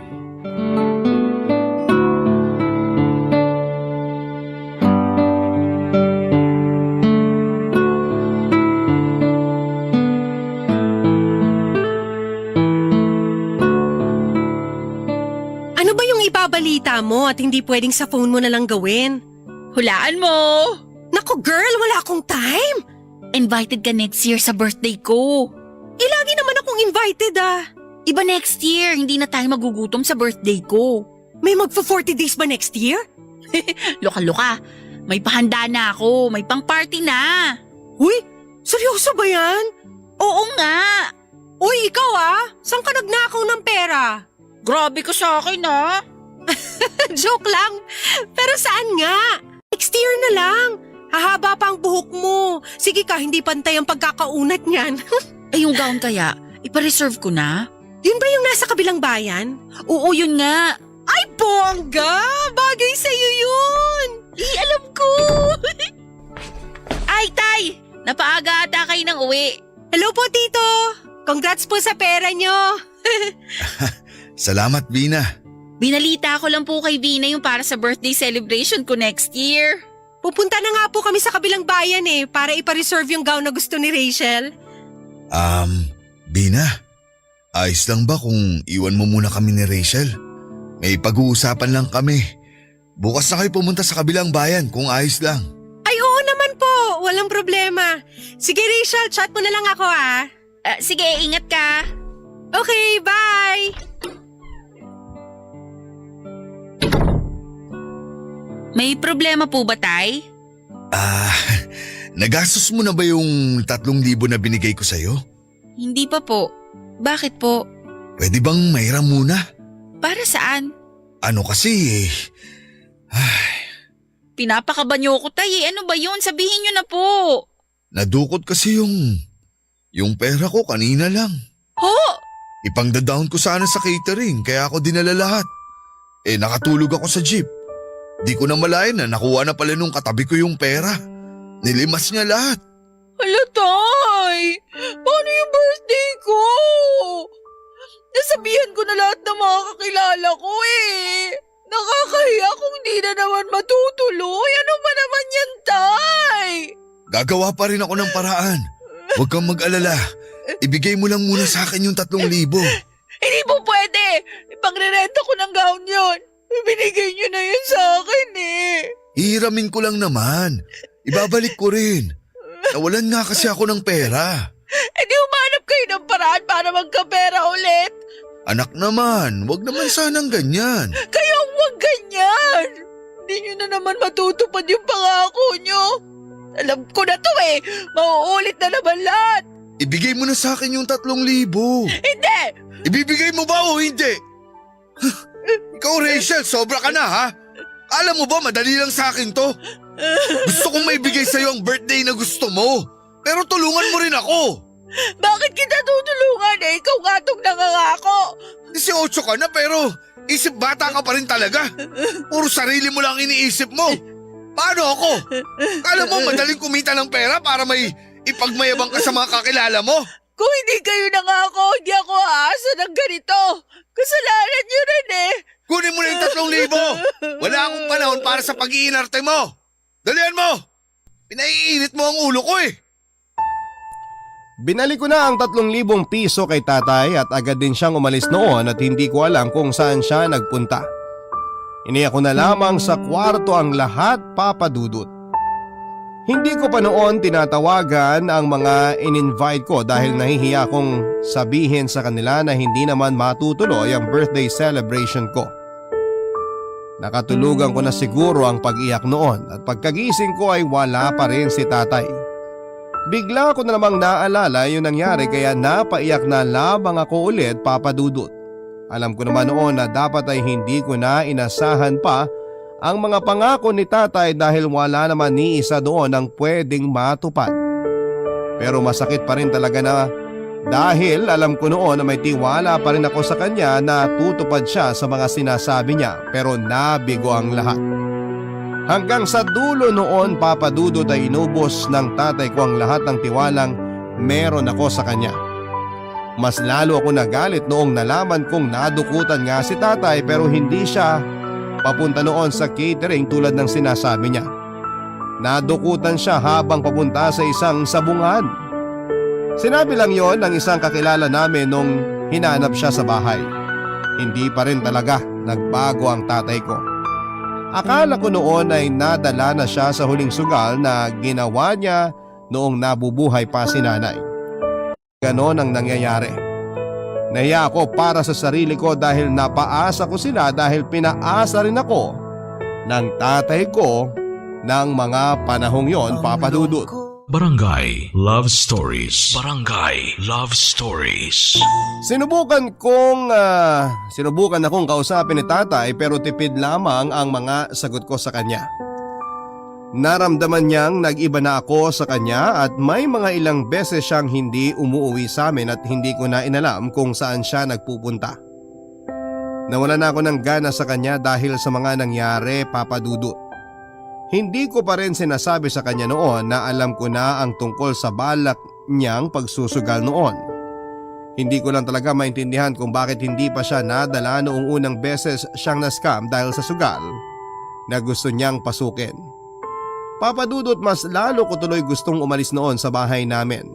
Ano ba yung ibabalita mo at hindi pwedeng sa phone mo na lang gawin? Hulaan mo! Naku girl, wala akong time. Invited ka next year sa birthday ko. Lagi naman akong invited ah. Iba next year, hindi na tayo magugutom sa birthday ko. May magpo 40 days ba next year? Loka-loka, may pahanda na ako, may pang-party na. Uy, seryoso ba yan? Oo nga. Uy, ikaw ah, saan ka nagnakaw ng pera? Grabe ka sa akin ah. Joke lang. Pero saan nga? Next year na lang. Hahaba pa ang buhok mo. Sige ka, hindi pantay ang pagkakaunat niyan. Eh yung gown kaya, ipa-reserve ko na? Yun ba yung nasa kabilang bayan? Oo, yun nga. Ay, bongga! Bagay sa'yo yun! Alam ko! Ay, Tay! Napaaga ata kayo ng uwi. Hello po, Tito! Congrats po sa pera nyo! Salamat, Bina. Binalita ko lang po kay Vina yung para sa birthday celebration ko next year. Pupunta na nga po kami sa kabilang bayan para ipa-reserve yung gown na gusto ni Rachel. Bina, ayos lang ba kung iwan mo muna kami ni Rachel? May pag-uusapan lang kami. Bukas na kayo pumunta sa kabilang bayan kung ayos lang. Ay, oo naman po! Walang problema. Sige, Rachel, chat mo na lang ako Sige, ingat ka. Okay, bye! May problema po ba, Tay? Nagastos mo na ba yung 3,000 na binigay ko sa'yo? Hindi pa po. Bakit po? Pwede bang mahiram muna? Para saan? Ano kasi Pinapakaba niyo ko, Tay. Ano ba yun? Sabihin niyo na po. nadukot kasi yung pera ko kanina lang. Ho? Ipangda-down ko sana sa catering kaya ako dinala lahat. Nakatulog ako sa jeep. Di ko na malayan na nakuha na pala nung katabi ko yung pera. Nilimas niya lahat. Hala, Tay! Paano yung birthday ko? Nasabihan ko na lahat ng mga kakilala ko Nakakahiya kung di na naman matutuloy. Ano ba naman yan, Tay? Gagawa pa rin ako ng paraan. Huwag kang mag-alala. Ibigay mo lang muna sa akin yung 3,000. Hindi po pwede! Ipangre-renta ko ng gown yun. Binigay niyo na yun sa akin Hihiramin ko lang naman. Ibabalik ko rin. Nawalan nga kasi ako ng pera. Di umanap kayo ng paraan para magkapera ulit. Anak naman, wag naman sanang ganyan. Kaya huwag ganyan. Hindi niyo na naman matutupad yung pangako niyo. Alam ko na to Mauulit na naman lahat. Ibigay mo na sa akin yung 3,000. Hindi! Ibibigay mo ba o hindi? Ikaw, Rachel, sobra ka na ha? Alam mo ba, madali lang sa akin to. Gusto kong maibigay sa'yo ang birthday na gusto mo. Pero tulungan mo rin ako. Bakit kita tutulungan Ikaw nga itong nangangako. 18 ka na pero isip bata ka pa rin talaga. Puro sarili mo lang iniisip mo. Paano ako? Kala mo madaling kumita ng pera para may ipagmayabang ka sa mga kakilala mo? Kung hindi kayo nangako, hindi ako aasa ng ganito. Kasalanan niyo rin Kunin mo na yung 3,000. Wala akong panahon para sa pag-iinarte mo. Dalihan mo. Pinaiinit mo ang ulo ko Binalik ko na ang 3,000 piso kay tatay at agad din siyang umalis noon at hindi ko alam kung saan siya nagpunta. Iniyak ko na lamang sa kwarto ang lahat, Papa Dudut. Hindi ko pa noon tinatawagan ang mga in-invite ko dahil nahihiya kong sabihin sa kanila na hindi naman matutuloy ang birthday celebration ko. Nakatulugan ko na siguro ang pag-iyak noon at pagkagising ko ay wala pa rin si tatay. Bigla ko na namang naalala yung nangyari kaya napaiyak na labang ako ulit, Papa Dudut. Alam ko naman noon na dapat ay hindi ko na inasahan pa ang mga pangako ni tatay dahil wala naman ni isa doon ang pwedeng matupad. Pero masakit pa rin talaga na dahil alam ko noon na may tiwala pa rin ako sa kanya na tutupad siya sa mga sinasabi niya pero nabigo ang lahat. Hanggang sa dulo noon, Papa Dudut, ay inubos ng tatay ko ang lahat ng tiwalang meron ako sa kanya. Mas lalo ako nagalit noong nalaman kong nadukutan nga si tatay pero hindi siya papunta noon sa catering tulad ng sinasabi niya. Nadukutan siya habang papunta sa isang sabungan. Sinabi lang yon ng isang kakilala namin nung hinanap siya sa bahay. Hindi pa rin talaga nagbago ang tatay ko. Akala ko noon ay nadala na siya sa huling sugal na ginawa niya noong nabubuhay pa si nanay. Ganon ang nangyayari. Nahiya ako para sa sarili ko dahil napaasa ko sila dahil pinaasa rin ako ng tatay ko ng mga panahong yon, Papa Dudut. Barangay Love Stories. Barangay Love Stories. Sinubukan akong kausapin ni tatay pero tipid lamang ang mga sagot ko sa kanya. Naramdaman niyang nag-iba na ako sa kanya at may mga ilang beses siyang hindi umuwi sa amin at hindi ko na inalam kung saan siya nagpupunta. Nawala na ako ng gana sa kanya dahil sa mga nangyari, Papa Dudut. Hindi ko pa rin sinasabi sa kanya noon na alam ko na ang tungkol sa balak niyang pagsusugal noon. Hindi ko lang talaga maintindihan kung bakit hindi pa siya nadala noong unang beses siyang na-scam dahil sa sugal na gusto niyang pasukin. Papa Dudut, mas lalo ko tuloy gustong umalis noon sa bahay namin.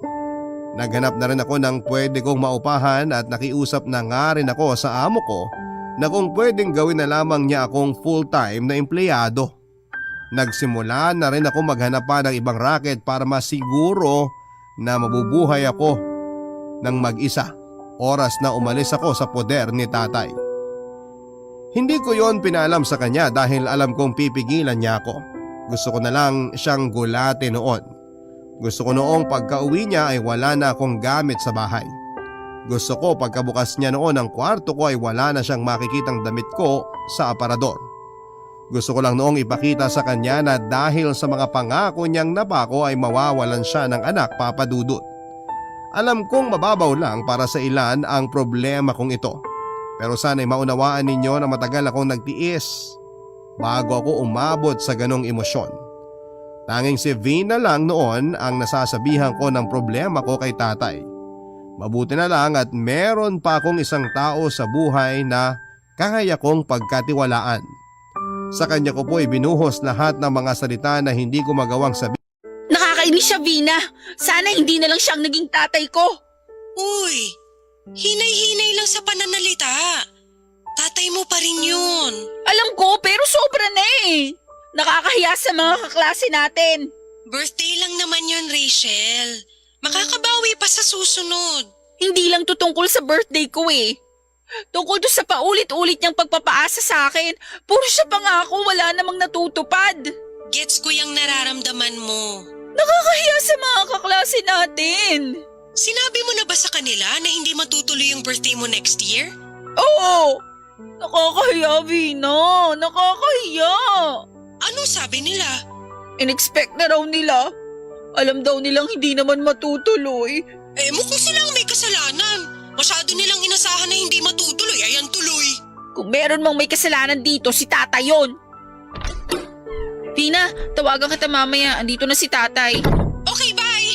Naghanap na rin ako ng pwede kong maupahan at nakiusap na nga rin ako sa amo ko na kung pwedeng gawin na lamang niya akong full-time na empleyado. Nagsimula na rin ako maghanap pa ng ibang racket para masiguro na mabubuhay ako ng mag-isa oras na umalis ako sa poder ni tatay. Hindi ko yon pinalam sa kanya dahil alam kong pipigilan niya ako. Gusto ko na lang siyang gulatin noon. Gusto ko noong pagka-uwi niya ay wala na akong gamit sa bahay. Gusto ko pagkabukas niya noon ng kwarto ko ay wala na siyang makikitang damit ko sa aparador. Gusto ko lang noong ipakita sa kanya na dahil sa mga pangako niyang napako ay mawawalan siya ng anak, Papa Dudut. Alam kong mababaw lang para sa ilan ang problema kong ito. Pero sana'y maunawaan ninyo na matagal akong nagtiis bago ako umabot sa ganong emosyon. Tanging si Vina lang noon ang nasasabihan ko ng problema ko kay tatay. Mabuti na lang at meron pa akong isang tao sa buhay na kaya kong pagkatiwalaan. Sa kanya ko po ibinuhos lahat ng mga salita na hindi ko magawang sabihin. Nakakainis siya, Vina. Sana hindi na lang siyang naging tatay ko. Uy, hinay-hinay lang sa pananalita. Tatay mo pa rin yun. Alam ko, pero sobra na eh. Nakakahiya sa mga kaklase natin. Birthday lang naman yun, Rachel. Makakabawi pa sa susunod. Hindi lang to tungkol sa birthday ko eh. Tungkol to sa paulit-ulit niyang pagpapaasa sa akin. Puro siya pangako, wala namang natutupad. Gets ko yung nararamdaman mo. Nakakahiya sa mga kaklase natin. Sinabi mo na ba sa kanila na hindi matutuloy yung birthday mo next year? Oo! Nakakahiya, Vina. Nakakahiya. Anong sabi nila? In-expect na raw nila. Alam daw nilang hindi naman matutuloy. Mukhang silang may kasalanan. Masyado nilang inasahan na hindi matutuloy, ayan tuloy. Kung meron mang may kasalanan dito, si Tata yon. Vina, tawagan kita mamaya. Andito na si Tatay. Okay, bye!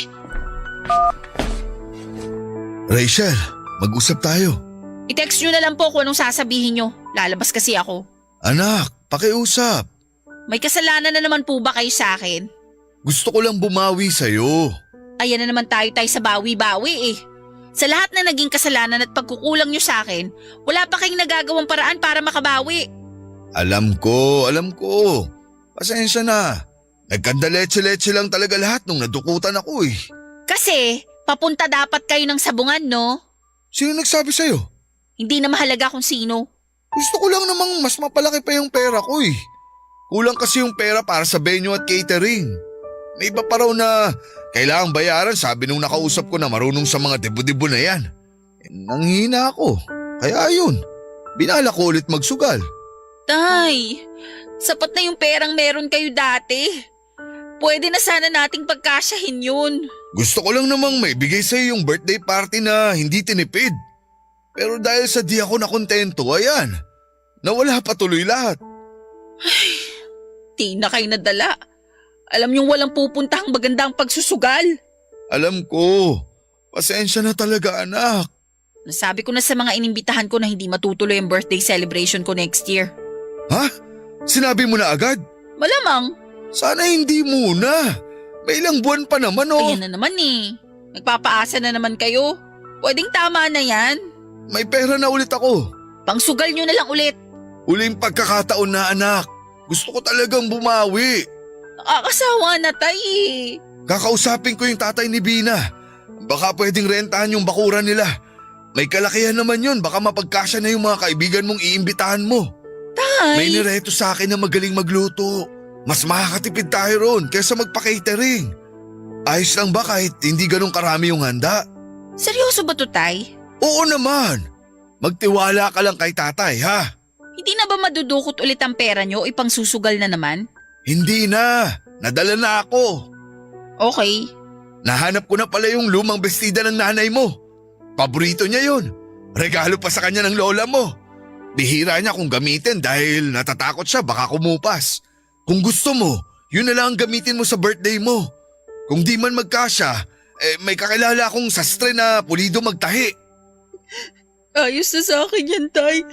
Rachel, mag-usap tayo. I-text nyo na lang po kung anong sasabihin nyo. Lalabas kasi ako. Anak, pakiusap. May kasalanan na naman po ba kayo sa akin? Gusto ko lang bumawi sa'yo. Ayan na naman tayo sa bawi-bawi eh. Sa lahat na naging kasalanan at pagkukulang nyo sa akin, wala pa kayong nagagawang paraan para makabawi. Alam ko. Pasensya na. Nagkandaletse-letse lang talaga lahat nung nadukutan ako eh. Kasi, papunta dapat kayo ng sabungan, no? Sino nagsabi sa'yo? Hindi na mahalaga kung sino. Gusto ko lang namang mas mapalaki pa yung pera ko eh. Kulang kasi yung pera para sa venue at catering. May iba pa raw na kailangang bayaran, sabi nung nakausap ko na marunong sa mga debo-debo na yan. Nanghina ako. Kaya ayun, binala ko ulit magsugal. Tay, sapat na yung perang meron kayo dati. Pwede na sana nating pagkasyahin yun. Gusto ko lang namang maibigay sa'yo yung birthday party na hindi tinipid. Pero dahil sa di ako nakontento, ayan, nawala pa tuloy lahat. Ay, di na kayo nadala. Alam niyong walang pupuntahang magandang pagsusugal. Alam ko. Pasensya na talaga, anak. Nasabi ko na sa mga inimbitahan ko na hindi matutuloy ang birthday celebration ko next year. Ha? Sinabi mo na agad? Malamang. Sana hindi muna. May ilang buwan pa naman oh. Ayan na naman eh. Nagpapaasa na naman kayo. Pwedeng tama na yan. May pera na ulit ako. Pangsugal nyo na lang ulit. Huling pagkakataon na anak. Gusto ko talagang bumawi. Nakakasawa na, Tay eh. Kakausapin ko yung tatay ni Bina. Baka pwedeng rentahan yung bakuran nila. May kalakihan naman yun, baka mapagkasya na yung mga kaibigan mong iimbitahan mo. May Tay! nireto sa akin na magaling magluto. Mas makakatipid tayo ron kaysa magpa-catering. Ayos lang ba kahit hindi ganun karami yung handa? Seryoso ba to, Tay? Oo naman. Magtiwala ka lang kay tatay ha. Hindi na ba madudukot ulit ang pera nyo o ipangsusugal na naman? Hindi na. Nadala na ako. Okay. Nahanap ko na pala yung lumang bestida ng nanay mo. Paborito niya yun. Regalo pa sa kanya ng lola mo. Bihira niya kung gamitin dahil natatakot siya baka kumupas. Kung gusto mo, yun na lang ang gamitin mo sa birthday mo. Kung di man magkasya, may kakilala akong sastre na pulido magtahi. Ayos na sa akin yan, Tay.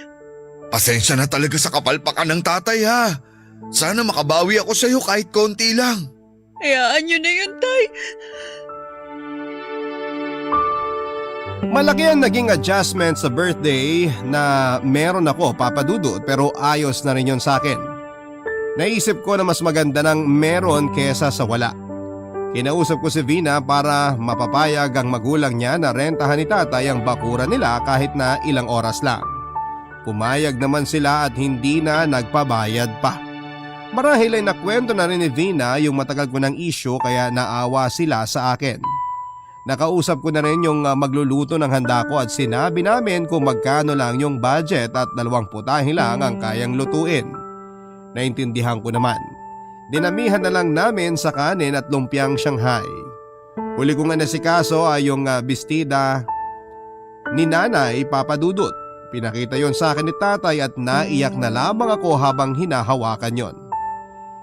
Pasensya na talaga sa kapalpakan ng tatay ha. Sana makabawi ako sa'yo kahit konti lang. Hayaan nyo na yun, Tay. Malaki ang naging adjustment sa birthday na meron ako, Papa Dudut, pero ayos na rin yun sa akin. Naisip ko na mas maganda ng meron kesa sa wala. Kinausap ko si Vina para mapapayag ang magulang niya na rentahan ni tatay ang bakuran nila kahit na ilang oras lang. Pumayag naman sila at hindi na nagpabayad pa. Marahil ay nakwento na rin ni Vina yung matagal ko ng issue kaya naawa sila sa akin. Nakausap ko na rin yung magluluto ng handa ko at sinabi namin kung magkano lang yung budget at 2 putahe lang ang kayang lutuin. Naintindihan ko naman. Dinamihan na lang namin sa kanin at lumpiang Shanghai. Huli kong nasikaso ay yung bestida ni Nanay Papa Dudut. Pinakita yon sa akin ni tatay at naiyak na lamang ako habang hinahawakan yon.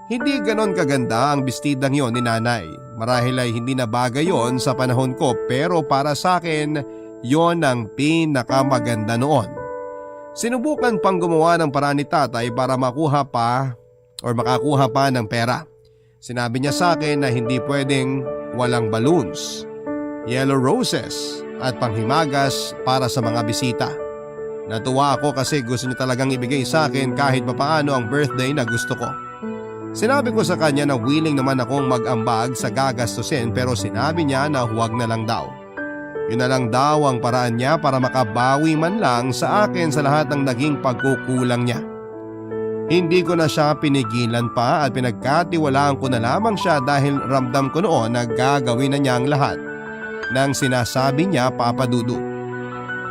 Hindi ganon kaganda ang bestidang yon ni nanay. Marahil ay hindi na bagay yon sa panahon ko pero para sa akin, yon ang pinakamaganda noon. Sinubukan pang gumawa ng paraan ni tatay para makakuha pa ng pera. Sinabi niya sa akin na hindi pwedeng walang balloons, yellow roses at panghimagas para sa mga bisita. Natuwa ako kasi gusto niya talagang ibigay sa akin kahit papaano ang birthday na gusto ko. Sinabi ko sa kanya na willing naman akong mag-ambag sa gagastusin pero sinabi niya na huwag na lang daw. Yun na lang daw ang paraan niya para makabawi man lang sa akin sa lahat ng naging pagkukulang niya. Hindi ko na siya pinigilan pa at pinagkatiwalaan ko na lamang siya dahil ramdam ko noon na gagawin na niya ang lahat ng sinasabi niya, Papa Dudut.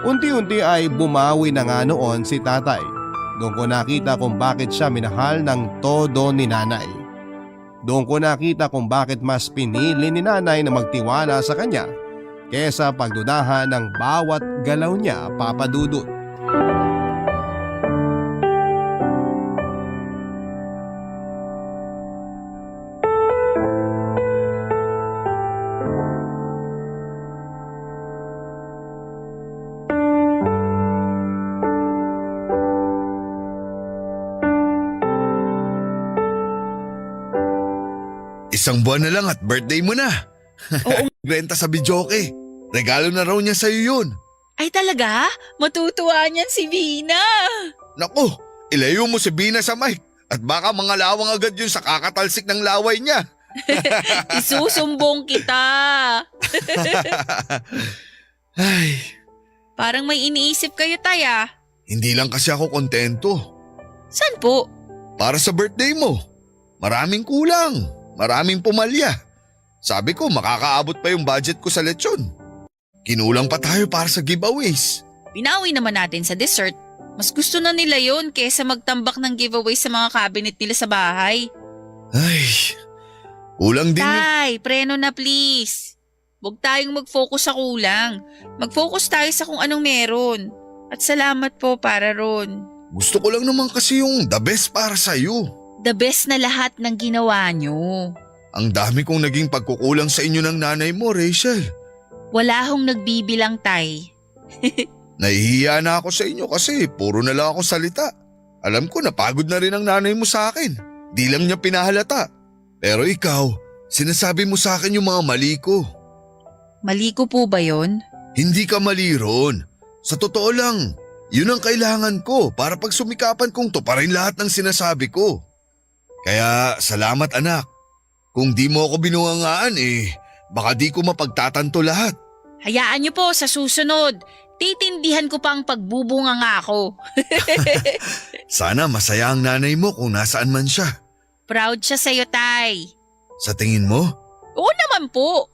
Unti-unti ay bumawi na nga noon si tatay. Doon ko nakita kung bakit siya minahal ng todo ni nanay. Doon ko nakita kung bakit mas pinili ni nanay na magtiwala sa kanya kesa pagdudahan ng bawat galaw niya, Papa Dudut. Isang buwan na lang at birthday mo na. Oo. Renta sa Bidyoke. Regalo na raw niya sa'yo yun. Ay talaga? Matutuwa niyan si Vina. Naku, ilayo mo si Bina sa mic at baka mga lawang agad yun sa kakatalsik ng laway niya. Isusumbong kita. Ay, Parang may iniisip kayo, Tay ah. hindi lang kasi ako kontento. Saan po? Para sa birthday mo. Maraming kulang. Maraming pumalya. Sabi ko makakaabot pa yung budget ko sa lechon. Kinulang pa tayo para sa giveaways. Binawi naman natin sa dessert. Mas gusto na nila yon kesa magtambak ng giveaway sa mga cabinet nila sa bahay. Ay, kulang din yung... Tay, preno na please. Huwag tayong mag-focus sa kulang. Mag-focus tayo sa kung anong meron. At salamat po para ron. Gusto ko lang naman kasi yung the best para sa'yo. The best na lahat ng ginawa nyo. Ang dami kong naging pagkukulang sa inyo ng nanay mo, Rachel. Wala hong nagbibilang, Tay. Nahihiya na ako sa inyo kasi puro na lang ako salita. Alam ko napagod na rin ang nanay mo sa akin. Di lang niya pinahalata. Pero ikaw, sinasabi mo sa akin yung mga mali ko. Mali ko po ba yon? Hindi ka mali ron. Sa totoo lang, Yun ang kailangan ko para pag sumikapan kong tuparin lahat ng sinasabi ko. Kaya salamat anak. Kung di mo ako binungangaan baka di ko mapagtatanto lahat. Hayaan niyo po sa susunod. Titindihan ko pa ang pagbubunga nga ako. Sana masaya ang nanay mo kung nasaan man siya. Proud siya sa'yo, Tay. Sa tingin mo, Oo naman po.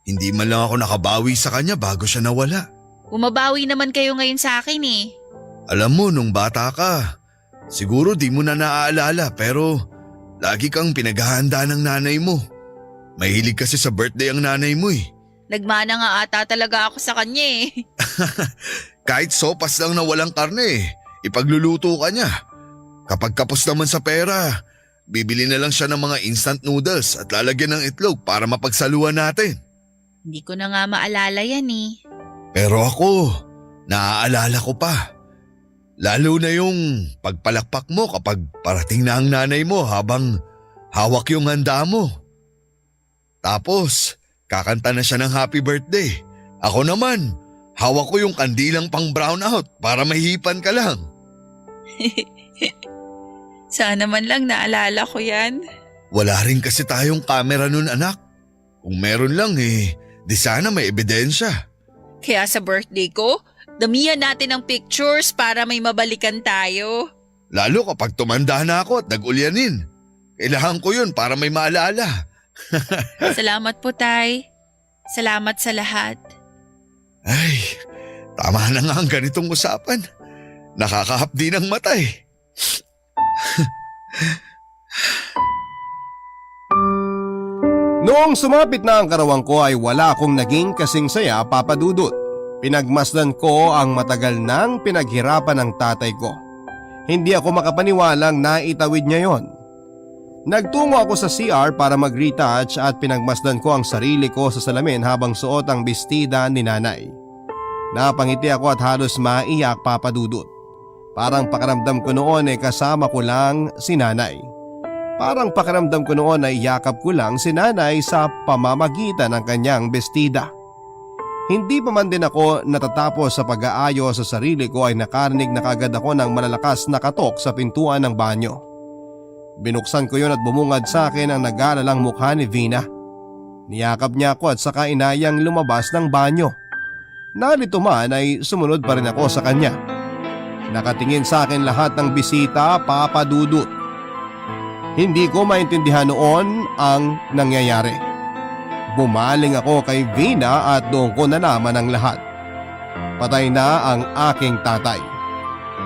hindi man lang ako nakabawi sa kanya bago siya nawala. Bumabawi naman kayo ngayon sa akin eh. Alam mo, nung bata ka, siguro di mo na naaalala pero lagi kang pinaghahanda ng nanay mo. Mahilig kasi sa birthday ang nanay mo Nagmana nga ata talaga ako sa kanya eh. Kahit sopas lang na walang karne, ipagluluto ka niya. Kapag kapos naman sa pera, bibili na lang siya ng mga instant noodles at lalagyan ng itlog para mapagsaluhan natin. Hindi ko na nga maalala yan eh. Pero ako, naaalala ko pa. Lalo na yung pagpalakpak mo kapag parating na ang nanay mo habang hawak yung handa mo. Tapos, kakanta na siya ng happy birthday. Ako naman, hawak ko yung kandilang pang brownout para mahihipan ka lang. Sana man lang naalala ko yan. Wala rin kasi tayong camera nun anak. Kung meron lang di sana may ebidensya. Kaya sa birthday ko, damihan natin ng pictures para may mabalikan tayo. Lalo kapag tumanda na ako at nag-ulyanin. Kailangan ko yun para may maalala. Salamat po, Tay. Salamat sa lahat. Ay, tama na nga ang ganitong usapan. Nakakahapdi ng mata Noong sumapit na ang karawang ko ay wala akong naging kasing saya, Papa Dudut. Pinagmasdan ko ang matagal nang pinaghirapan ng tatay ko. Hindi ako makapaniwalang naitawid niya yon. Nagtungo ako sa CR para mag-retouch at pinagmasdan ko ang sarili ko sa salamin habang suot ang bestida ni nanay. Napangiti ako at halos maiyak, Papa Dudut. Parang pakiramdam ko noon kasama ko lang si nanay. Parang pakiramdam ko noon ay yakap ko lang si nanay sa pamamagitan ng kanyang bestida. Hindi pa man din ako natatapos sa pag-aayos sa sarili ko ay nakarinig na kagad ako ng malalakas na katok sa pintuan ng banyo. Binuksan ko yun at bumungad sa akin ang nag-aalalang mukha ni Vina. Niyakap niya ako at saka inayang lumabas ng banyo. Narito man ay sumunod pa rin ako sa kanya. Nakatingin sa akin lahat ng bisita, Papa Dudut. Hindi ko maintindihan noon ang nangyayari. Bumaling ako kay Vina at doon ko nalaman ang lahat. Patay na ang aking tatay.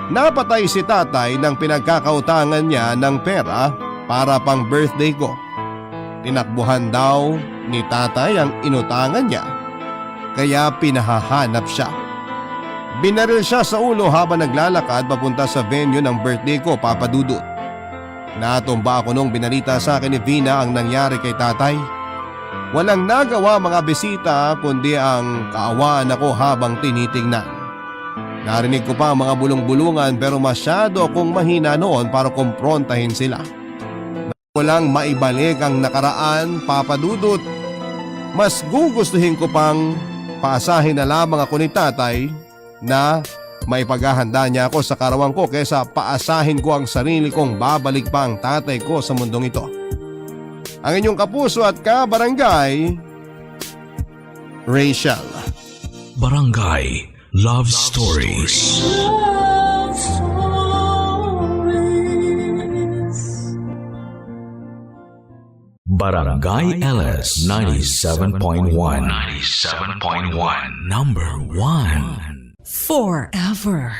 Napatay si tatay nang pinagkakautangan niya ng pera para pang birthday ko. Tinakbuhan daw ni tatay ang inutangan niya, kaya pinahahanap siya. Binaril siya sa ulo habang naglalakad papunta sa venue ng birthday ko, Papa Dudut. Natumba ako nung binalita sa akin ni Vina ang nangyari kay tatay. Walang nagawa mga bisita kundi ang kaawaan ako habang tinitingnan. Narinig ko pa ang mga bulong-bulungan pero masyado akong mahina noon para kumprontahin sila. Walang maibalik ang nakaraan, Papa Dudut. Mas gugustuhin ko pang paasahin na lamang ako ni tatay na maipaghahanda niya ako sa karawang ko kaysa paasahin ko ang sarili kong babalik pa ang tatay ko sa mundong ito. Ang inyong kapuso at kabarangay, Rachel. Barangay Love Stories. Barangay LS 97.1. 97.1. Number 1. Forever.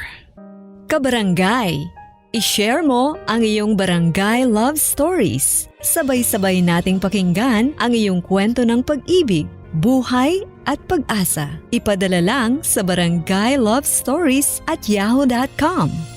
Kabarangay, i-share mo ang iyong barangay love stories. Sabay-sabay nating pakinggan ang iyong kwento ng pag-ibig, buhay at pag-asa. Ipadala lang sa barangaylovestories@yahoo.com.